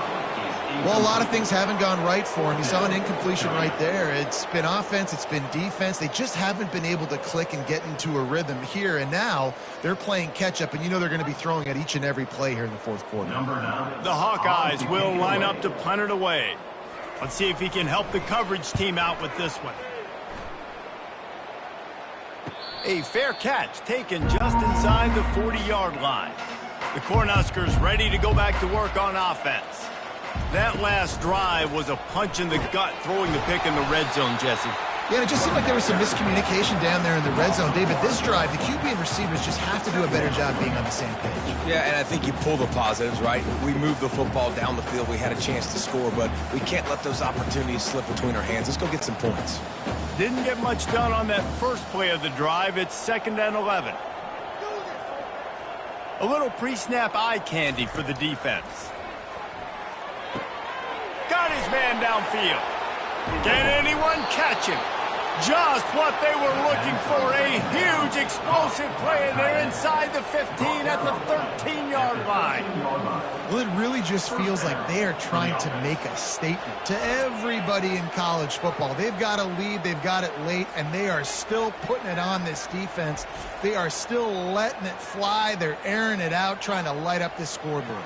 Well, a lot of things haven't gone right for him. You saw an incompletion right there. It's been offense, it's been defense. They just haven't been able to click and get into a rhythm here. And now they're playing catch-up, and you know they're going to be throwing at each and every play here in the 4th quarter. The Hawkeyes will line up to punt it away. Let's see if he can help the coverage team out with this one. A fair catch taken just inside the 40-yard line. The Cornhuskers ready to go back to work on offense. That last drive was a punch in the gut, throwing the pick in the red zone, Jesse. Yeah, and it just seemed like there was some miscommunication down there in the red zone. David, this drive, the QB and receivers just have to do a better job being on the same page. Yeah, and I think you pull the positives, right? We moved the football down the field. We had a chance to score, but we can't let those opportunities slip between our hands. Let's go get some points. Didn't get much done on that first play of the drive. It's 2nd and 11. A little pre-snap eye candy for the defense. Got his man downfield. Can anyone catch him? Just what they were looking for. A huge explosive play, and they're inside the 15 at the 13-yard line. Well, it really just feels like they are trying to make a statement to everybody in college football. They've got a lead, they've got it late, and they are still putting it on this defense. They are still letting it fly. They're airing it out, trying to light up this scoreboard.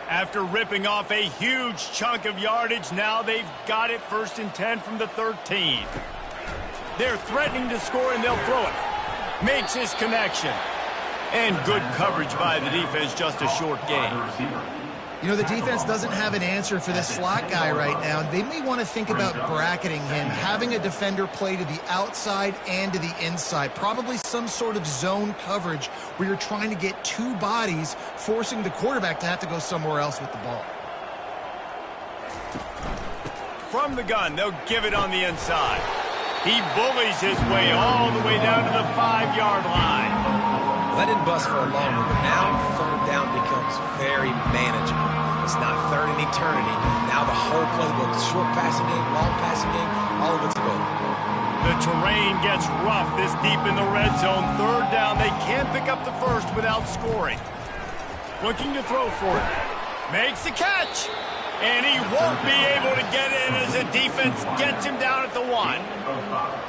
After ripping off a huge chunk of yardage, now they've got it 1st and 10 from the 13. They're threatening to score, and they'll throw it. Makes his connection. And good coverage by the defense, just a short gain. You know, the defense doesn't have an answer for this slot guy right now. They may want to think about bracketing him, having a defender play to the outside and to the inside. Probably some sort of zone coverage where you're trying to get 2 bodies, forcing the quarterback to have to go somewhere else with the ball. From the gun, they'll give it on the inside. He bullies his way all the way down to the 5-yard line. That didn't bust for a long one, but now 3rd down becomes very manageable. It's not 3rd and eternity. Now the whole playbook, short passing game, long passing game, all of it's available. The terrain gets rough this deep in the red zone. 3rd down, they can't pick up the first without scoring. Looking to throw for it. Makes the catch. And he won't be able to get in as the defense gets him down at the 1.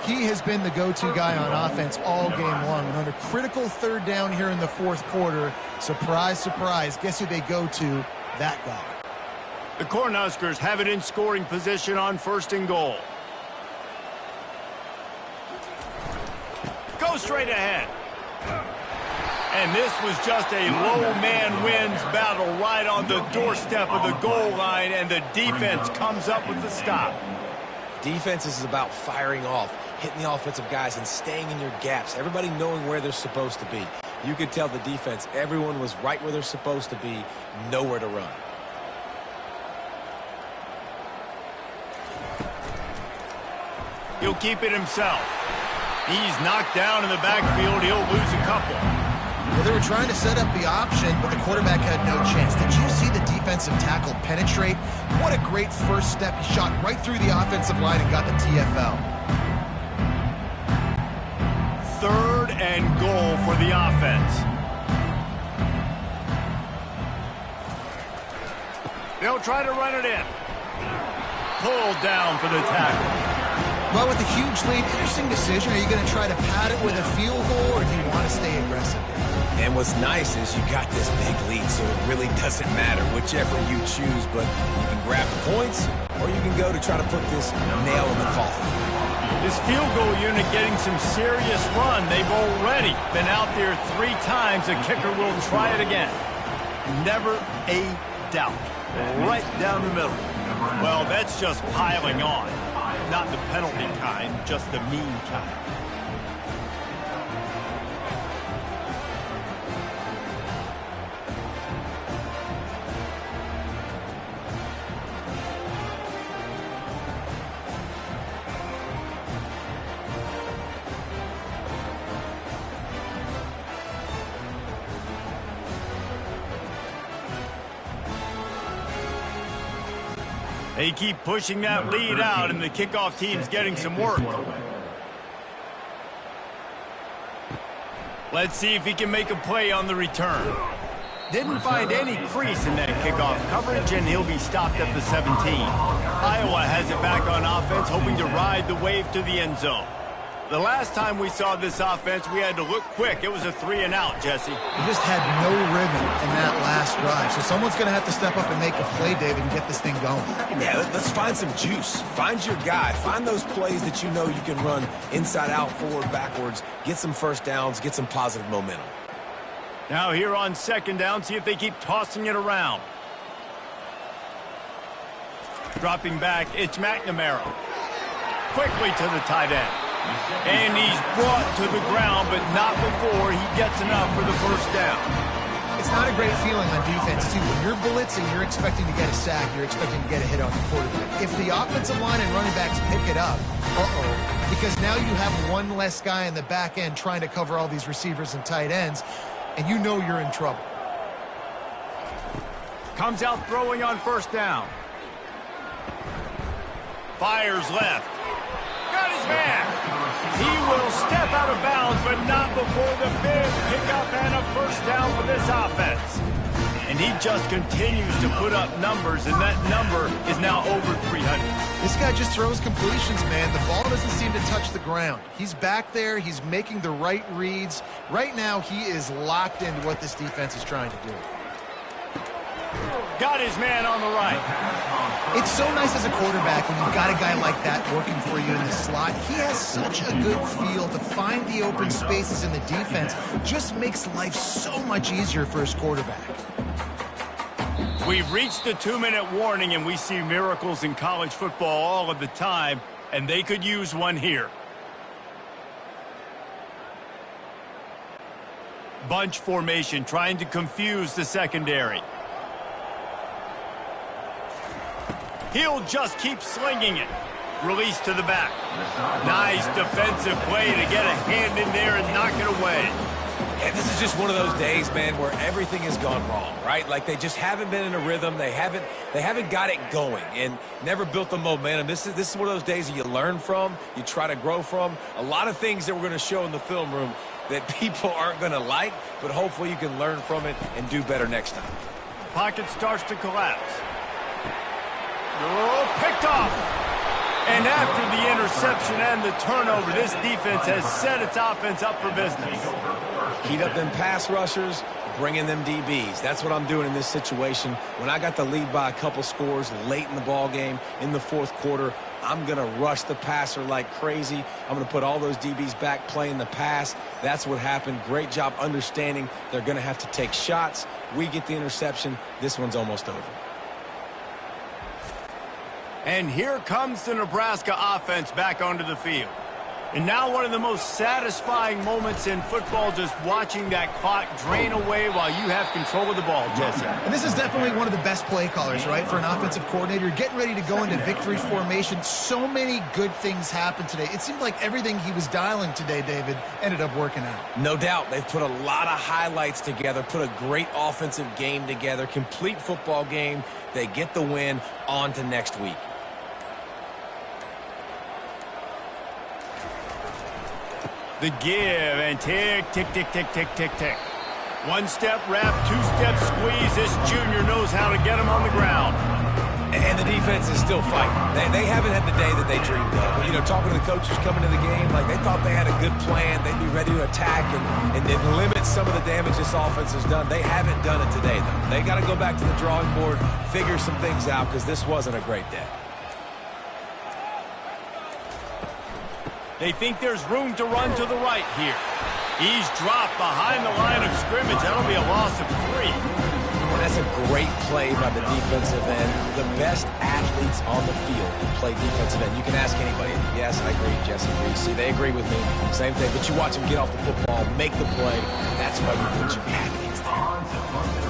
He has been the go-to guy on offense all game long. And on a critical 3rd down here in the 4th quarter, surprise, surprise, guess who they go to? That guy. The Cornhuskers have it in scoring position on 1st and goal. Go straight ahead. And this was just a low man wins battle right on the doorstep of the goal line, and the defense comes up with the stop. Defense is about firing off, hitting the offensive guys, and staying in your gaps. Everybody knowing where they're supposed to be. You could tell the defense, everyone was right where they're supposed to be, nowhere to run. He'll keep it himself. He's knocked down in the backfield. He'll lose a couple. Well, they were trying to set up the option, but the quarterback had no chance. Did you see the defensive tackle penetrate? What a great first step. He shot right through the offensive line and got the TFL. 3rd and goal for the offense. They'll try to run it in. Pulled down for the tackle. Well, with a huge lead, interesting decision. Are you going to try to pad it with a field goal, or do you want to stay aggressive? And what's nice is you got this big lead, so it really doesn't matter whichever you choose, but you can grab the points, or you can go to try to put this nail in the coffin. This field goal unit getting some serious run. They've already been out there 3 times. The kicker will try it again. Never a doubt. Right down the middle. Well, that's just piling on. Not the penalty kind, just the mean kind. They keep pushing that lead out, and the kickoff team's getting some work. Let's see if he can make a play on the return. Didn't find any crease in that kickoff coverage, and he'll be stopped at the 17. Iowa has it back on offense, hoping to ride the wave to the end zone. The last time we saw this offense, we had to look quick. It was a 3-and-out, Jesse. You just had no rhythm in that last drive. So someone's going to have to step up and make a play, David, and get this thing going. Yeah, let's find some juice. Find your guy. Find those plays that you know you can run inside out, forward, backwards. Get some first downs. Get some positive momentum. Now here on 2nd down, see if they keep tossing it around. Dropping back, it's McNamara. Quickly to the tight end. And he's brought to the ground, but not before he gets enough for the 1st down. It's not a great feeling on defense, too. When you're blitzing, you're expecting to get a sack. You're expecting to get a hit on the quarterback. If the offensive line and running backs pick it up, because now you have one less guy in the back end trying to cover all these receivers and tight ends, and you know you're in trouble. Comes out throwing on 1st down. Fires left. Got his man. He will step out of bounds, but not before the big pickup and a 1st down for this offense. And he just continues to put up numbers, and that number is now over 300. This guy just throws completions, man. The ball doesn't seem to touch the ground. He's back there. He's making the right reads. Right now, he is locked into what this defense is trying to do. Got his man on the right. It's so nice as a quarterback when you've got a guy like that working for you in the slot. He has such a good feel to find the open spaces in the defense. Just makes life so much easier for his quarterback. We've reached the 2-minute warning, and we see miracles in college football all of the time, and they could use one here. Bunch formation, trying to confuse the secondary. He'll just keep slinging it. Release to the back. Nice defensive play to get a hand in there and knock it away. And this is just one of those days, man, where everything has gone wrong, right? Like they just haven't been in a rhythm. They haven't got it going and never built the momentum. This is one of those days that you learn from, you try to grow from. A lot of things that we're going to show in the film room that people aren't going to like, but hopefully you can learn from it and do better next time. Pocket starts to collapse. Oh, picked off. And after the interception and the turnover, this defense has set its offense up for business. Heat up them pass rushers, bringing them DBs. That's what I'm doing in this situation. When I got the lead by a couple scores late in the ball game, in the fourth quarter, I'm going to rush the passer like crazy. I'm going to put all those DBs back playing the pass. That's what happened. Great job understanding they're going to have to take shots. We get the interception. This one's almost over. And here comes the Nebraska offense back onto the field. And now one of the most satisfying moments in football, just watching that clock drain away while you have control of the ball, Jesse. And this is definitely one of the best play callers, right, for an offensive coordinator. Getting ready to go into victory formation. So many good things happened today. It seemed like everything he was dialing today, David, ended up working out. No doubt. They've put a lot of highlights together, put a great offensive game together, complete football game. They get the win. On to next week. The give and tick, tick, tick, tick, tick, tick, tick. One step wrap, two step squeeze. This junior knows how to get him on the ground. And the defense is still fighting. They haven't had the day that they dreamed of. You know, talking to the coaches coming to the game, like they thought they had a good plan. They'd be ready to attack and limit some of the damage this offense has done. They haven't done it today, though. They got to go back to the drawing board, figure some things out, because this wasn't a great day. They think there's room to run to the right here. He's dropped behind the line of scrimmage. That'll be a loss of 3. And that's a great play by the defensive end. The best athletes on the field play defensive end. You can ask anybody. Yes, I agree, Jesse agrees. See, they agree with me. Same thing. But you watch them get off the football, make the play. That's why you put your athletes there.